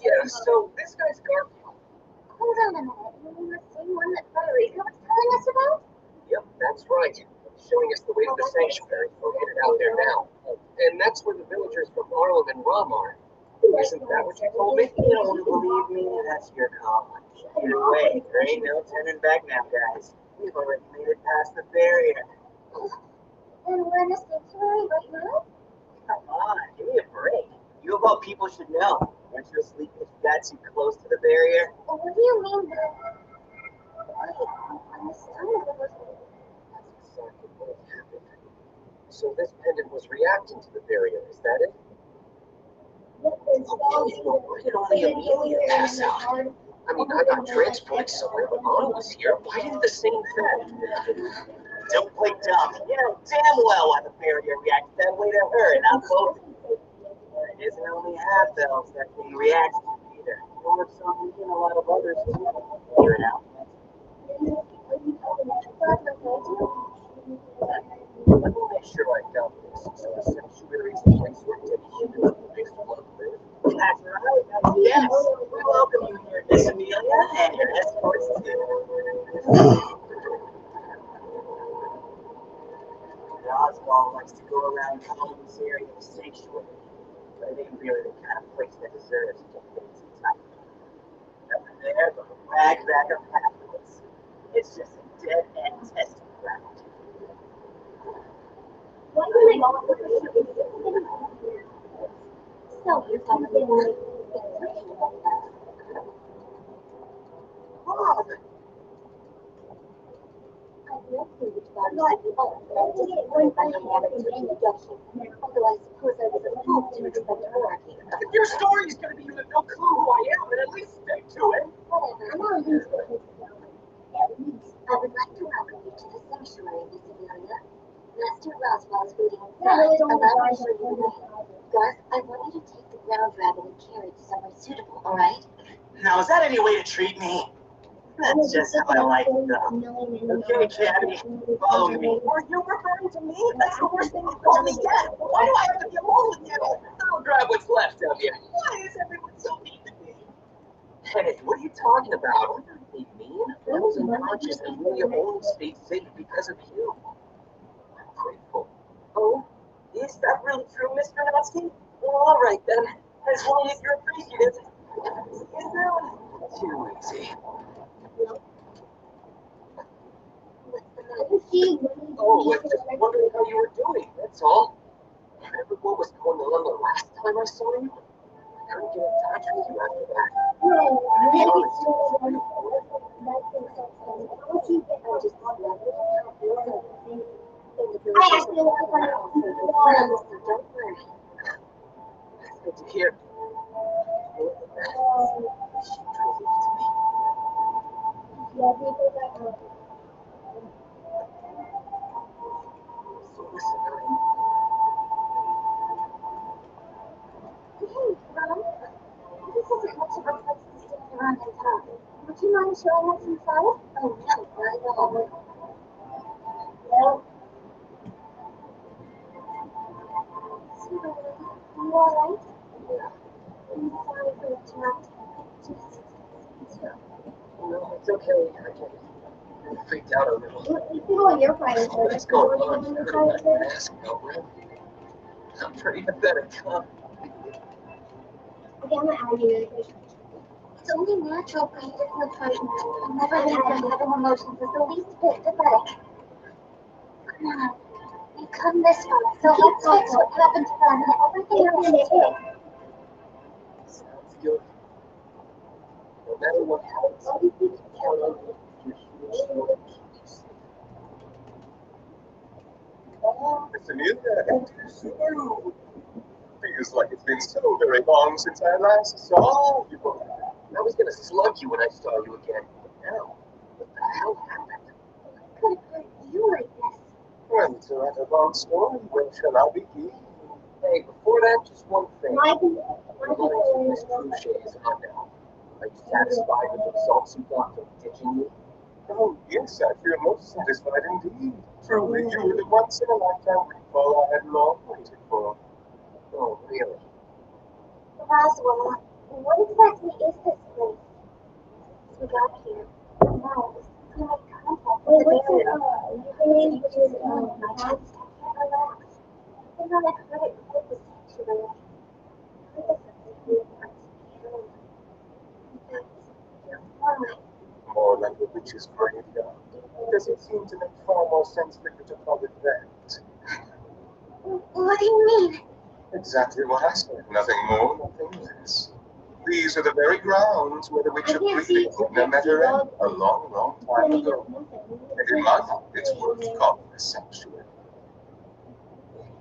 Yeah, so this guy's Garfield. Hold on a minute. You mean the same one that Federica was telling us about? Yep, that's right. Showing us the way to the sanctuary. We're headed out there now. And that's where the villagers from Harlem and Rum are. Isn't that what you told me? You don't want to believe me? That's your call. Either way, there ain't no turning back now, guys. We've already made it past the barrier. And we're in the sanctuary right now? Come on, give me a break. You of all people should know. Aren't you asleep if you got too close to the barrier? What do you mean that? Wait, on the stomach of us. That's exactly what happened. So this pendant was reacting to the barrier, is that it? Okay, well, why did only Amelia pass out? I mean, I got transported somewhere, but Anna was here. Why didn't the same thing? Don't play dumb. You know damn well why the barrier reacts that way to her, not both. It isn't only half-elves that thing reacts to either. Nor some, and a lot of others too. Hear it out. Let me make sure I got this. So the sanctuary is a place where dead humans mixed blood live. That's Yes, we welcome you here, Miss Amelia, and your escorts too. Roswell likes to go around calling this area a sanctuary, but it ain't really the kind of place that deserves to get fancy type. Over there, the ragbag of happiness. It's just a dead-end testing ground. Why do I go with so you're talking Bob! Your story's gonna be you have no clue who I am, and at least stick to it. I would like to welcome you to the sanctuary, Miss Amelia. Master Roswell's waiting inside. Allow me to show you the way. Garth, I want you to take the ground rabbit and carry it somewhere suitable, alright? Now, is that any way to treat me? That's just how I like it, though. Okay, Caddy, follow me. Are you referring to me? That's the worst thing you've told me yet. Why do I have to be alone with you? I'll grab what's left of you. Why is everyone so mean to me? Hey, what are you talking about? I'm not being mean. I was unconscious and really only stayed safe because of you. I'm grateful. Oh, is that really true, Mr. Notsky? Well, all right then. As long as you're appreciative. See you soon. Too easy. Oh, I just wondering how you were doing, that's all. Remember what was going on the last time I saw you? I couldn't get in touch with you after that. To be honest, I actually want to find out. Don't worry. that's good to hear. More than that, she proved to me. So listen, Hey, Mom. This isn't much of a place to stand around and talk. Would you mind showing us inside? Oh, no, not at all. Well, sweetheart, are you alright? I'm sorry for interrupting. no, it's okay. I freaked out a little. You can go on your private server. What's going on? On You your couldn't private server? ask about I'm pretty pathetic, huh? Okay, I'm gonna add you really quick. It's only natural for you to feel frightened. I'll never think that having emotions is the least bit pathetic. Come on. We've come this far, so let's fix what happened to them and everything else too. Sounds good. No matter what happens, you can count on me. You're huge for the keys. Oh, Miss Amelia, and Subaru. Feels like it's been so very long since I last saw you. I was gonna slug you when I saw you again. Now, what the hell happened? Could have hurt you like this. Well, to write a long story, when shall I begin? Hey, before that, just one thing. My What do Miss Cruchet is on now? Are you satisfied with the results you got from ditching me? Oh, yes, I feel most satisfied indeed. Truly, you were the once in a lifetime recall I had long waited for. Oh, really? Roswell, what exactly is this place? We got here. No, we made contact Wait, with the what's your barrier. username? Which is My chest, I can't relax. I think I've heard it before the sanctuary. I heard something weird once. In fact, more like More like a witch's graveyard. Does it seem to make far more sense for you to call it that? what do you mean? Exactly what I said. Nothing more, nothing less. These are the very grounds where the witch of Breathing met her end a long, long time ago. And in my view, it's worth calling a sanctuary.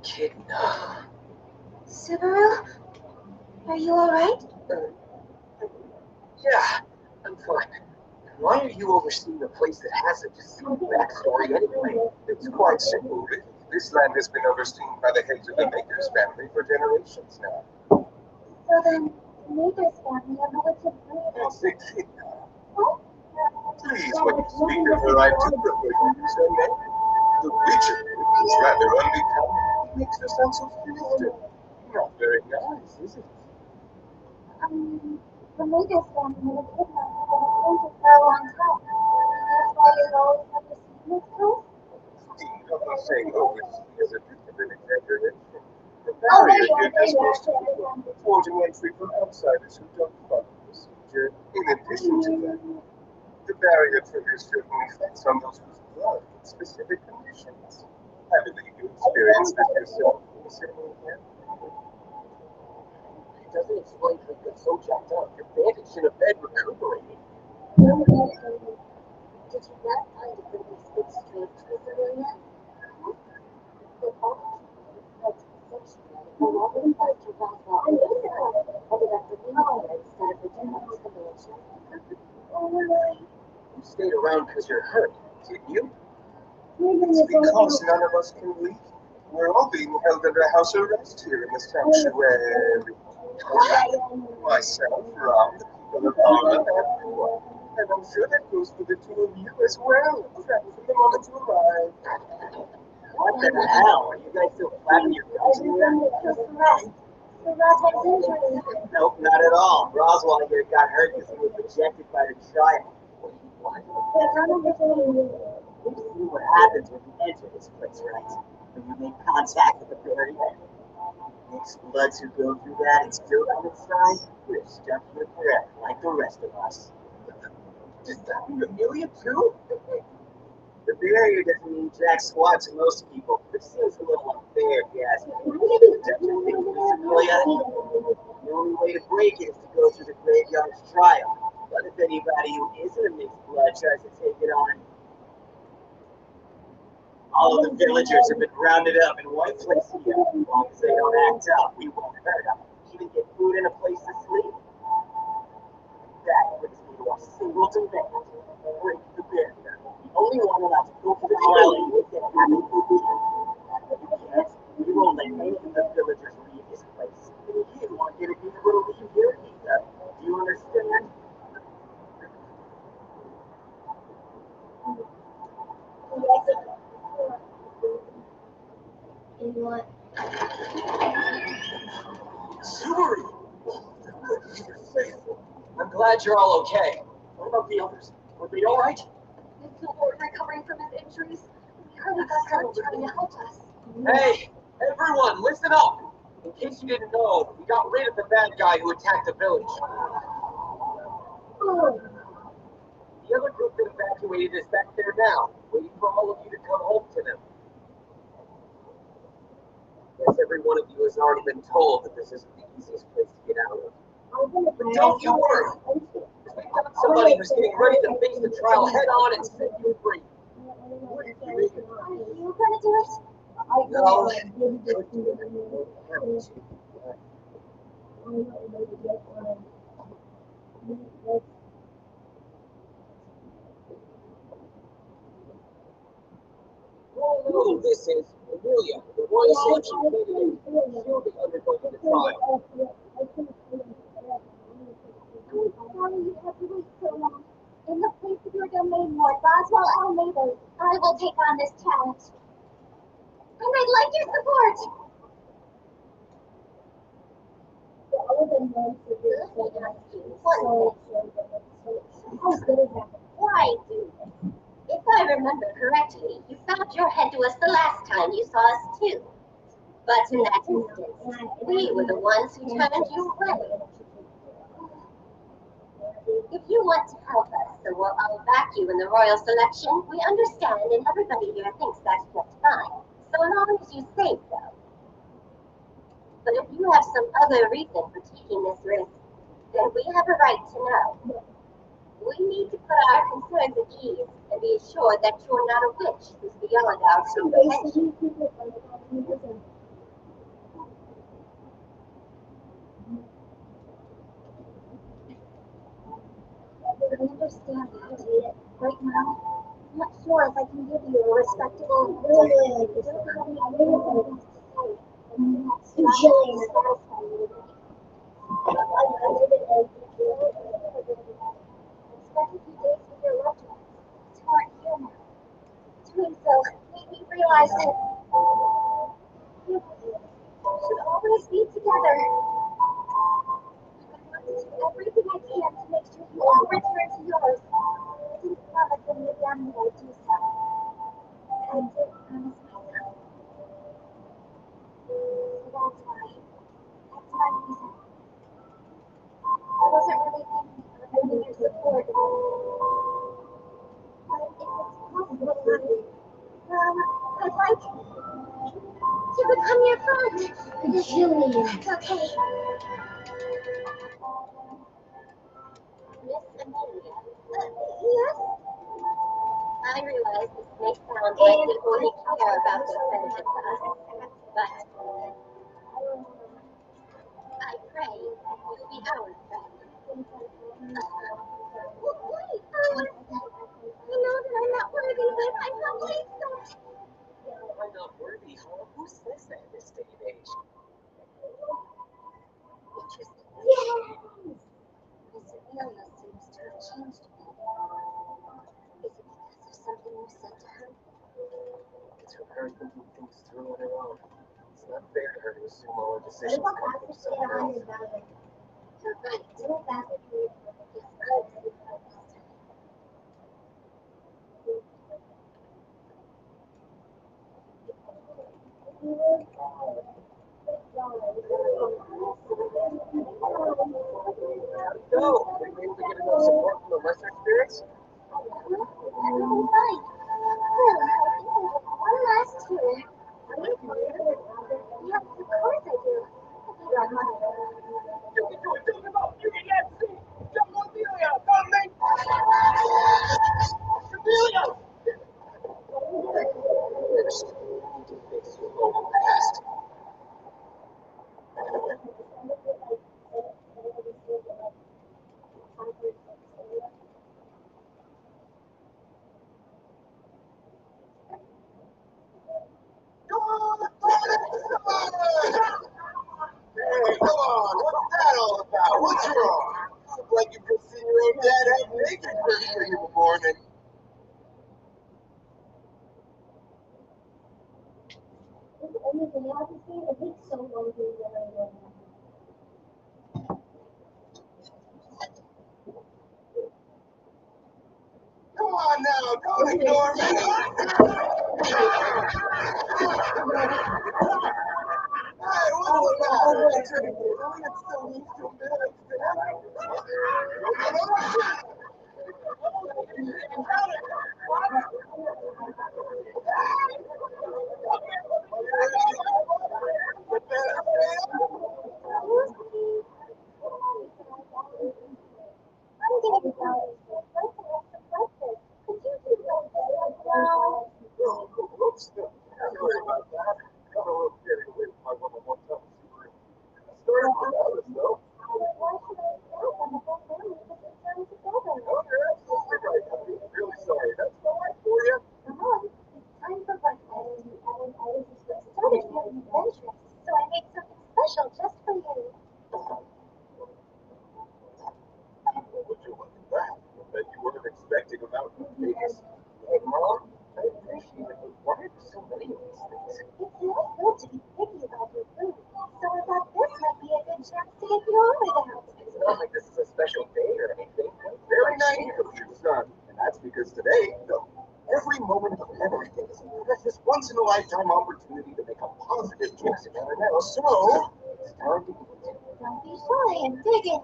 Kidding, huh? Subaru? Are you alright? Yeah, I'm fine. Why are you overseeing a place that has such a silly backstory anyway? It's quite simple, really. This land has been overseen by the heads of the Maker's family for generations now. So then, the Maker's family are relative That's it. What? Please, when you speak of her, I do prefer you use her name. The witch of it is rather unbecoming. It makes her sound so filial. Not very nice, is it? The Magus family was kidnapped and imprisoned for a long time. That's why you've always had to see this place? Indeed, although saying oversee is a bit of an exaggeration. The Oh, there barrier you are. gives There us you are. most of the thwarting entry from outsiders who don't follow the procedure. In addition to that, the barrier triggers certain effects on those whose blood in specific conditions. I believe you experienced this yourself recently here. It doesn't explain how you got so jacked up. Your bandage in a bed recuperating. Did you not find a good big strength to the area? The only felt sexually along with Dr. Roswell ended up remaining there instead of returning to the village. You stayed around because you're hurt, didn't you? It's because none of us can leave. We're all being held under house arrest here in the sanctuary. Myself, Ram, the people of Harlem, everyone. And I'm sure that goes for the two of you as well. Trapped from the moment you arrived. What the hell? Are you guys still flapping your gums in there? Just the rest. The Roswell's injuries. Nope, not at all. Roswell here got hurt because he was rejected by the trial. What? I don't understand. You've seen what happens when you enter this place, right? When you make contact with the barrier. Mixed bloods who go through that and still come inside, we're stuck here forever, like the rest of us. Does that mean Amelia too? The barrier doesn't mean jack squat to most people, which seems a little unfair if you ask me. Don't you think, Miss Amelia? The only way to break it is to go through the graveyard's trial. But if anybody who isn't a mixed blood tries to take it on, all of the villagers have been rounded up in one place here. As long as they don't act up, we won't hurt them. Even get food and a place to sleep. That brings me to our single demand. Break the barrier. The only one allowed to go for the trial and make it happen. You can't. We won't let any of the villagers leave this place. And you aren't going to be able to leave here either. Do you understand? And what? Subaru! You're safe. I'm glad you're all okay. What about the others? Were they all right? Is the Lord recovering from his injuries? We heard he got hurt trying to help us. Hey, everyone, listen up! In case you didn't know, we got rid of the bad guy who attacked the village. The other group that evacuated is back there now, waiting for all of you to come home to them. Guess every one of you has already been told that this isn't the easiest place to get out of. But don't you worry! We've got somebody who's getting ready to face the trial head on and set you free. What do you mean? Are you gonna do it? No. Oh, this is Amelia, the royal selection candidate. She'll be undergoing the trial. Sorry you had to wait so long. In the place of your domain, Lord Roswell Almeida, I will take on this challenge. And I'd like your support. Why do this? If I remember correctly, you bowed your head to us the last time you saw us too. But in that instance, we were the ones who turned you away. If you want to help us, so I'll back you in the royal selection, we understand and everybody here thinks that's just fine, so long as you say so. But if you have some other reason for taking this risk, then we have a right to know. We need to put our concerns at ease and be assured that you're not a witch who's beyond our comprehension. I understand that. Right now, I'm not sure if I can give you a respectable I don't have any amazing things to say. I'm not satisfied with it. I live in a spent a few days with your loved ones. It's hard here now. Doing so made me realize that you should always be together. everything I can to make sure you all return to yours. I didn't promise when you were young that I'd do so. I did promise myself. So that's why. That's my reason. I wasn't really thinking of earning your support. But if it's possible, I'd like to become your friend. Julian. It's okay. Miss Amelia, Yes? I realize this may sound like we only care about your friendship to us, but I pray you'll be our friend. Wait, you know that I'm not worthy, but I thought please don't. I'm not worthy, huh? Who says that in this day and age? Interesting. Yes! Miss Amelia seems to have changed a bit. Is it because of something you said to her? It's from her thinking things through on her own. It's not fair to her to assume all her decisions come from someone else. You're right. If I No, maybe we get enough support from the lesser spirits. everything's fine. Well, I think there's one last tour. Yes, of course I do. If you don't mind. You can do it, build him up. You can get see. Jump on Amelia, come me. Amelia! First, we need to fix your own past. Hey, come on, what's that all about? What's wrong? You look like you've just seen your own dad half naked first thing in the morning. It's the only thing I can see. It takes so long to do it. Come on now, don't ignore me. Hey, what's the matter? It's so used to embarrassed. Oops, sorry about that. Got a little carried away with my one-on-one conversation. Sorry about this, though. Oh, you're absolutely right, honey. Really sorry. That's all right for you. Time for breakfast. I started feeling adventurous, so I made something special just for you. Would you look at that? I bet you weren't expecting a mountain of these. Hey, Mom, I appreciate it, but why are there so many of these things? It's not good to be picky about your food, so I thought this might be a good chance to get you over that. It's not like this is a special day or anything. Very naive of you, son. And that's because today, no, every moment of every day is a precious once-in-a-lifetime opportunity to make a positive choice in your life. So, it's time to eat. Don't be shy and dig in.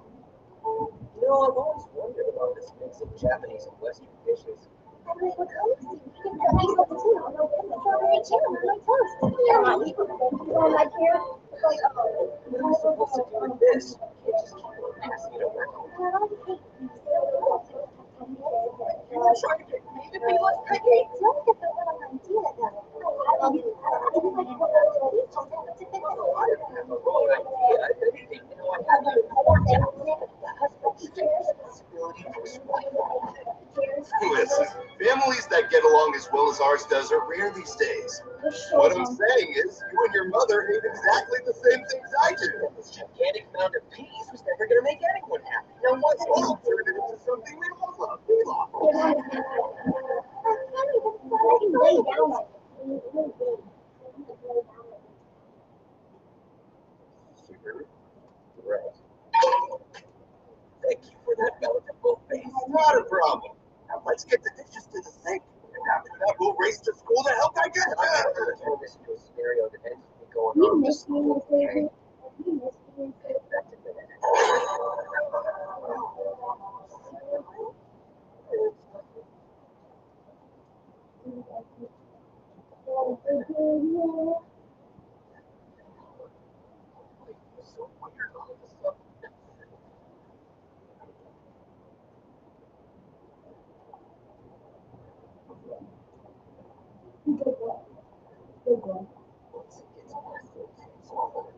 You know, I've always wondered about this mix of Japanese and Western dishes. I'm like, well, come see, we can put myself too. Strawberry jam on my toast. Yeah, you don't like here? Like, oh. What are we supposed to do with this? You can't just keep on passing it around. I don't hate these. You're trying to get me to be less picky? Don't get the wrong idea, though. I like to fix Oh, I don't have a wrong idea. If anything, you know, I have even more talent. The husband shares responsibility for his wife. Listen, families that get along as well as ours does are rare these days. What I'm saying is, you and your mother hate exactly the same things I do. This gigantic mound of peas was never going to make anyone happy. Now, what's Well, wrong? turn it into something we all love. We love. Sugar, bread. for that bountiful face. Not a problem. Now let's get the dishes to the sink. And after that, we'll race to school to help I get her. Turn this into a scenario that ends with me going You on to miss me in school. favorite. You miss me in favorite. Back to bed. So weird all of a sudden. Good boy. Good boy. Once it gets past those things, all of it.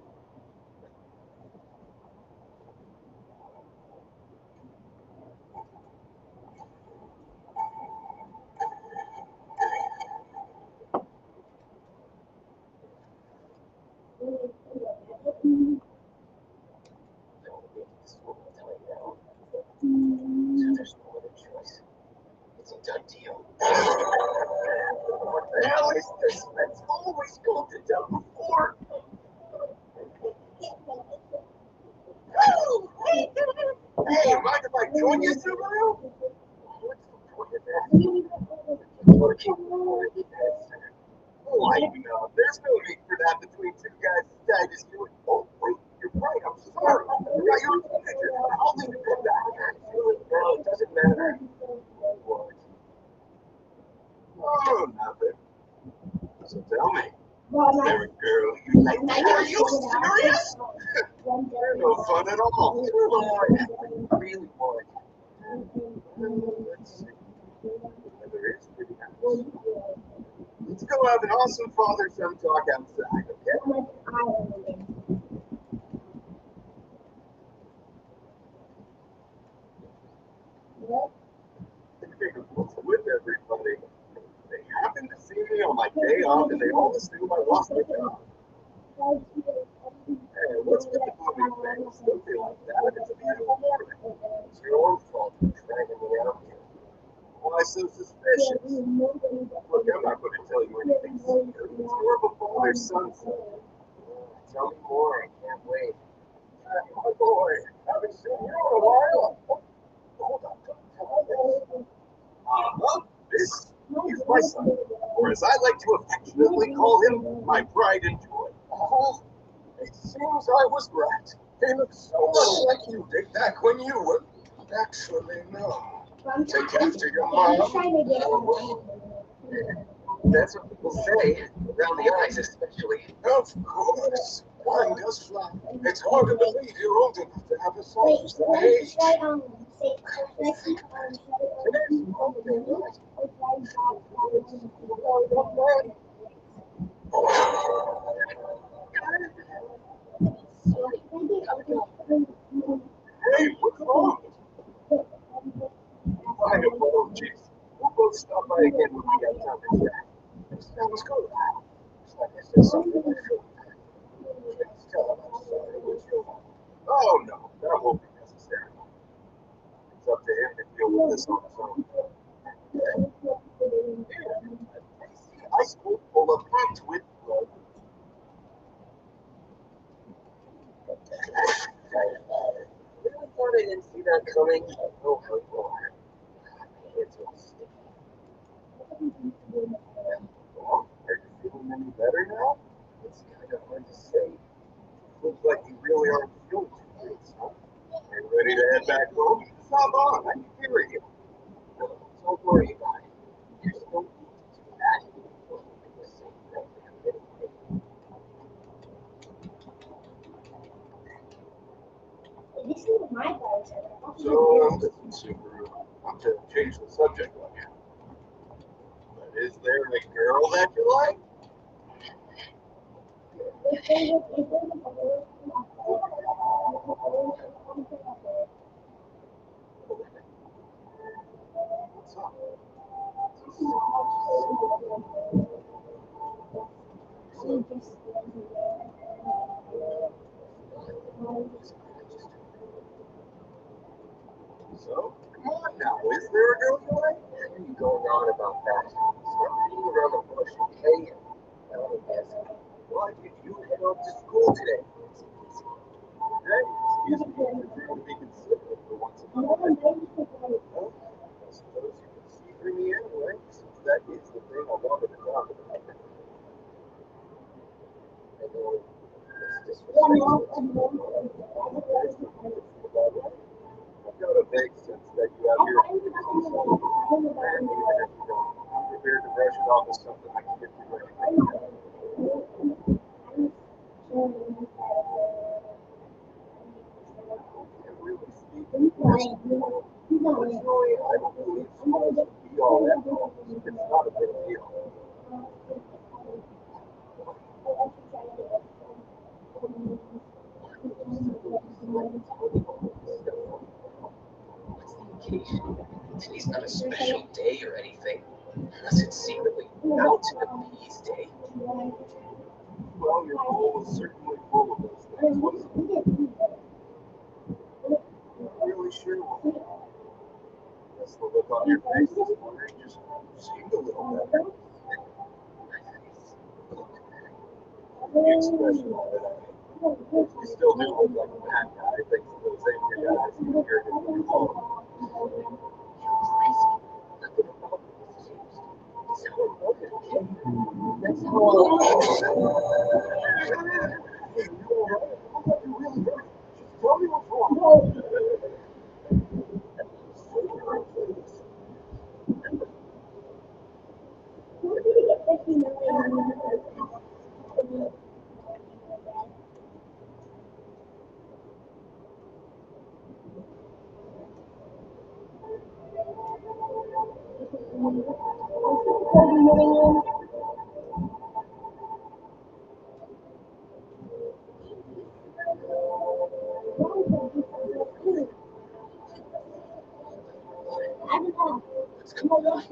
This will tell you now. So there's no other choice. It's a done deal. What the hell is this? That's always gone to town before. Hey, mind if I join you, Subaru? What's the point of that? You want to keep moving? Oh, I know. There's no need for that between two guys as tight as you. Oh, wait, you're right. I'm sorry. I forgot you're a teenager. I'll leave it at that. No, it doesn't matter. What? Oh, nothing. So tell me, is there a girl you like? Are you serious? You're no fun at all. Come on. I really want. Let's see. There is pretty nice. Let's go have an awesome father-son talk outside, okay? What's with everybody? They happened to see me on my day off, and they all assume I lost my job. Hey, what's with the gloomy face? Don't feel like that. It's a beautiful morning. It's your own fault for dragging me out here. Why so suspicious? Look, I'm not going to tell you anything secret. It's more of a father-son thing. Tell me more. I can't wait. My boy, haven't seen you in a while. Hold on, don't tell me this. This is my son, or as I like to affectionately call him, my pride and joy. Oh, it seems I was right. He looks so much like you did back when you were. Actually, no. Take after your mom. That's what people say, around the eyes especially. Of course. Mine does fly. It's hard to believe you're old enough to have a son who's that age. Hey, what's wrong? I have apologies. We'll both stop by again when we get time to chat. Sounds good. It's like I said something I shouldn't. Just tell him I'm sorry. Would you? Oh, no, that won't be necessary. It's up to him to deal with this on his own. Here, I see ice bowl full of packed with blood. Really thought I didn't see that coming. Oh, my Lord. My hands are sticky. Well, are you feeling any better now? It's kind of hard to say. Looks like you really aren't feeling too great, son. Are you ready to head back home? Stop on. I can hear you. No, don't worry about it. You're still need to do that. You'll make the same program anyway. This is my father. So, listen, Subaru, not to change the subject on you, but is there a girl that you like? What's up? So, come on now, is there a girl you like? Why are you going on about that? Stop beating around the bush, okay? Now let me ask you, why did you head off to school today? Hey, excuse me, if you're going to be considerate for once in my life. Well, I suppose you can see through me anyway, since that is the thing I wanted to talk about. I know it's disrespectful. I've got a vague sense that you have your expectations, and even if you don't, I'm prepared to brush it off as something I can get through anything. And really speaking, personally, I don't believe school is be all that all. It's not a big deal. What's the occasion? Today's not a special day or anything, unless it's secretly Mountain of Peas Day. Well, your bowl is certainly full of those things, wasn't it? Not really sure why. Guess the look on your face this morning just seemed a little better. The expression of it, I mean. You still do look like a bad guy, thanks to those angry eyes and your arrogant tone. You're crazy. Nothing about me has changed. It's how I'm loving, okay? That's how I'll Hey, you alright? You really hurt. Just tell me what's wrong. What's going on?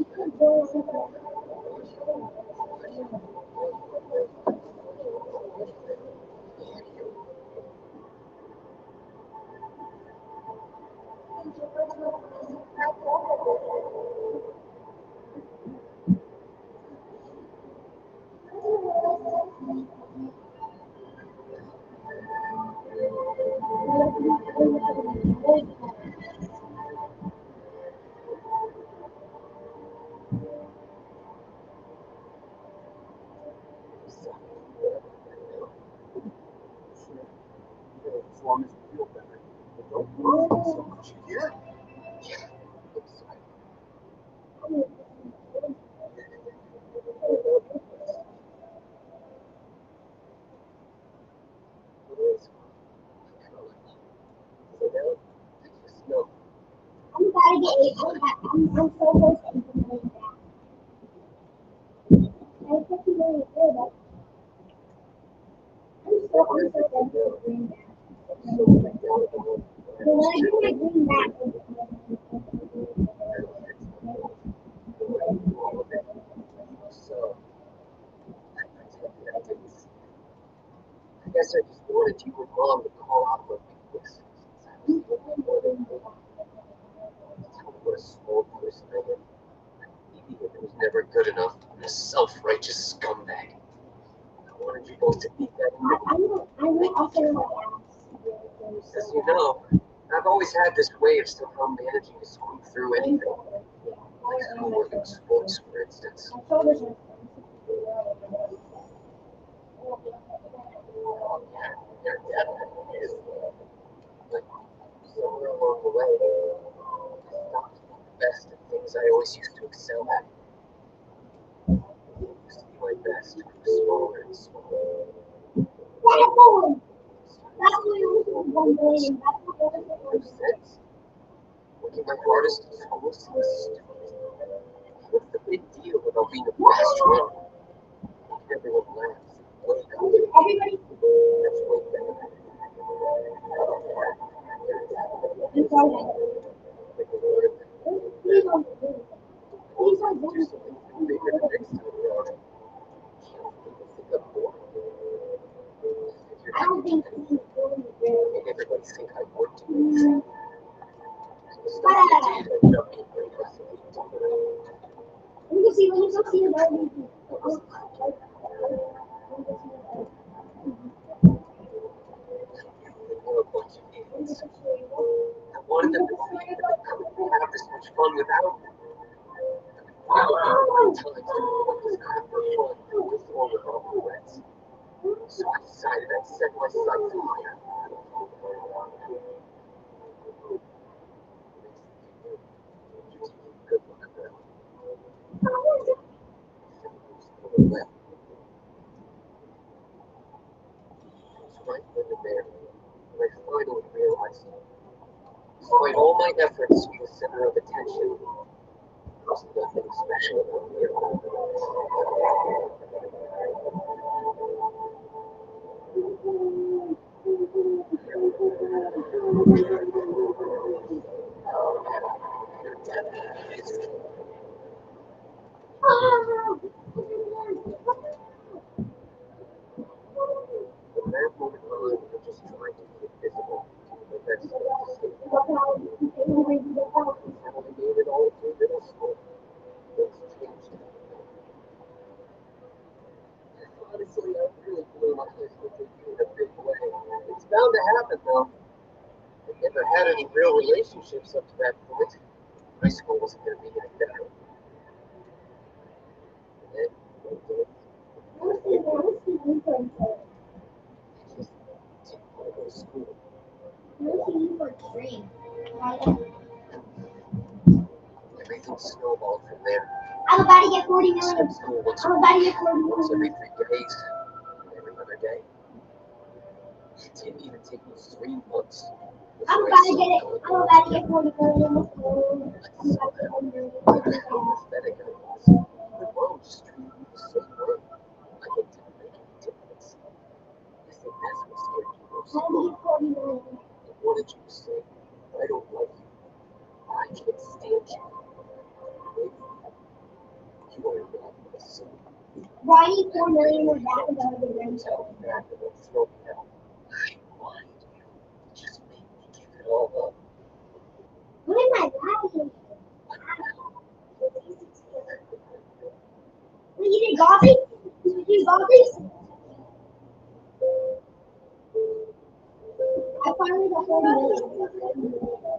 As long as you feel better. But don't worry so much, you hear? Yeah, I'm sorry. It is. So now, just know. I'm sorry to eat. I'm so close to implementing that. I think you really good, but I'm so close to implementing that. So when I do my green back, So, I pretended I didn't see it. I guess I just wanted you and Mom to call out my weakness, since I was the only one in there. Tell me what a small person I am. An idiot who was never good enough, and a self-righteous scumbag. I wanted you both to beat that in I'm also in my ass. As you know, I've always had this way of somehow managing to squeak through anything. Like schoolwork sports, for instance. My shoulders are There definitely is. But somewhere along the way, I stopped being the best at things I always used to excel at. It used to be my best, grew smaller and smaller. That's what you was one day, and that's what it No was. sense. Working my hardest in school seems stupid. What's the big deal about being a fast runner? Making everyone laugh. Way better. Everybody, That's way better. it's all Like a lot of please don't do it. Please don't do do something bigger the next time around. Can't people think I'm boring? Figured I I don't could do think anything. he's going to do Make it. everybody think I would do anything. The stuff I did ended up being impressively difficult. When you go see the Barbie, What was that? They were a bunch of idiots. I wanted them to think that they couldn't on without me. Times to have fun before with all the friends. So I decided I'd set my sights higher. Good luck, girl. Well, it's right then and there when I finally realized, despite all my efforts to be the center of attention, there's nothing special about me at all. From that moment on, I just tried to be invisible to the best of the state. And I made it all through middle school. Things changed. Honestly, I really blew my high school debut in a big way. It's bound to happen, though. I never had any real relationships up to that point. High school wasn't going to be any better. And then, one day, I just didn't want to go to school. Everything snowballed from there. I'm about to get 40 million. Skipped school once I'm about to get 40 every million. 3 days, and every other day. It didn't even take me 3 months. I'm about to get it. I'm about to get 40 million. But somehow, given how pathetic I was, the world just treated me the same way. Like it didn't make any difference. Guess the best was scared you most. I'm about to get 40 million. I wanted you to say, I don't love you. I can't stand you. Maybe you are not my son. Why do you 4 million or that about the rent? Tell me that and then throw me out. I wanted you. Just make me give it all up. What am I laughing? What, you did golfing? Did you do golfing? I finally got 40 million.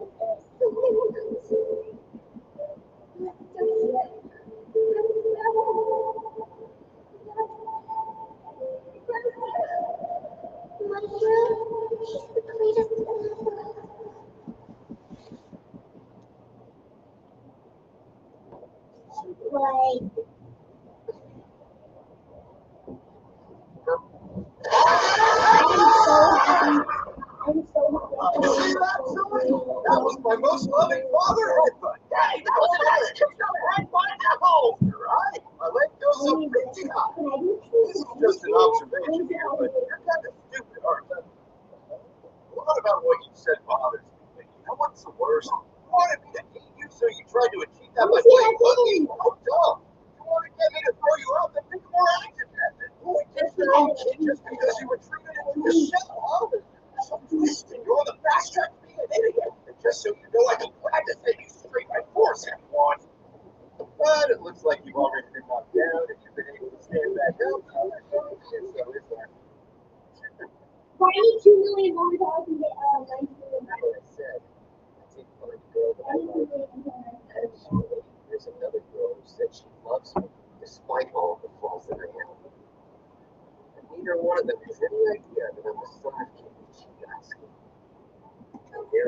My bro, he's the greatest ever. Like, I'm so happy. See that, Silver? That was my most loving father headbutt. Hey, that was an ass kicked on the head by an apple. Right? My leg goes up pretty high. Can I do This is just an observation here, but you're kind of stupid, aren't you? A lot about what you said bothers me. You know what's the worst? You wanted me to hate you, so you tried to achieve that by playing boogie. How dumb. You wanted to get me to throw you out and think of more action method. Oh, I guess you're all kid just because you were treated into a shell, huh? So twisted. You're on the fast track to being an idiot. And just so you know, I'd be glad to set you straight by force, everyone. But it looks like you've already been knocked down and you've been able to stand back up. So there's no issue, so is there? Why do you $2 million more dollars to get 90 million? Like I said, I did find a girl that I like. Actually, there's another girl who said she loves me, despite all the flaws that I have. And neither one of them has any idea that I'm the son of Kenichi Yasuke.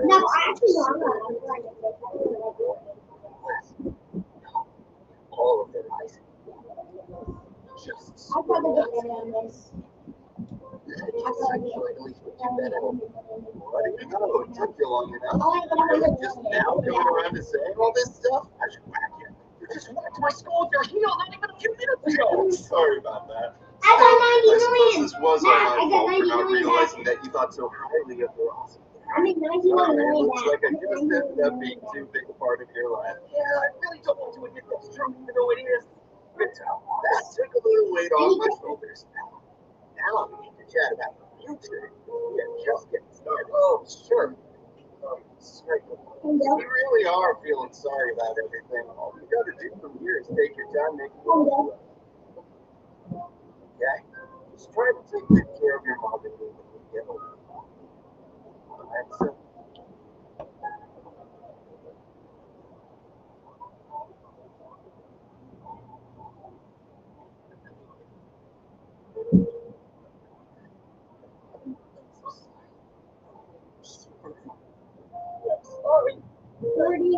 No, actually, no, I'm not. All of their eyes. Just I'd rather get married on this. I finally put you that out. Why did you go? It took you long enough. Really? Just now coming around to saying all this stuff? I should whack you. You just walked to my school with your heel not even a few minutes ago. Sorry about that. I got 90 I million. suppose this was Matt, all my I got fault 90 for not million realizing back. that you thought so highly of your awesome. I make 91 Well, it million looks back. like I just ended up being too big a part of your life. Yeah, I really don't want to admit that's true, even though it is. Good job. That took a little weight off my shoulders. Now we need to chat about the future. We're just getting started. Oh, sure. Sorry. You really are feeling sorry about everything. All you gotta do from here is take your time making it all. Okay? Just try to take good care of your mom and me when we get older. Alright, so.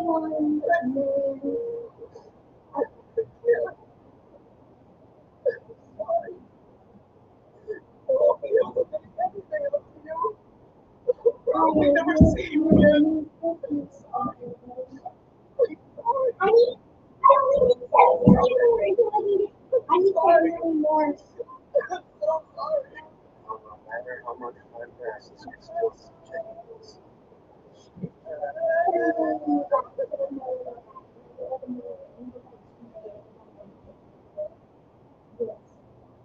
21 million. We never see you again. I need 7 million. I need 7 million more. I'm so sorry. No matter how much time passes, you're still subjecting this.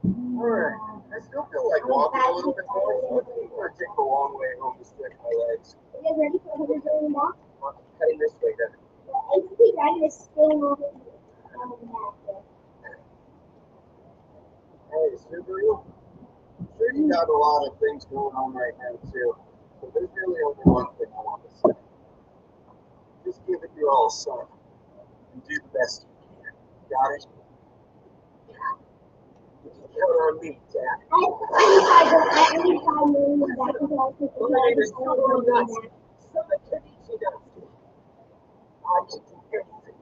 Alright, I still feel like walking a little bit more, so I think I'm gonna take the long way home to stretch my legs. You guys ready for 100 million more? I'm heading this way then. I think I just spilling over the Hey, Subaru, I'm sure you got a lot of things going on right now too, but there's really only one thing I want to say. Just give it your all, son, and do the best you can. Got it? You can count on me, Dad. I need 5 million back because I think My name is Subaru Natsu, son of Kenichi Natsu. I can do anything,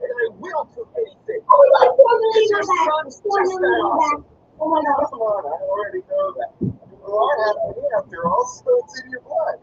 and I will do anything. Oh my God, 4 million Because your back. son's 4 just that million awesome. back. Oh my God. Come on, I already know that. You are happy after all, so it's in your blood.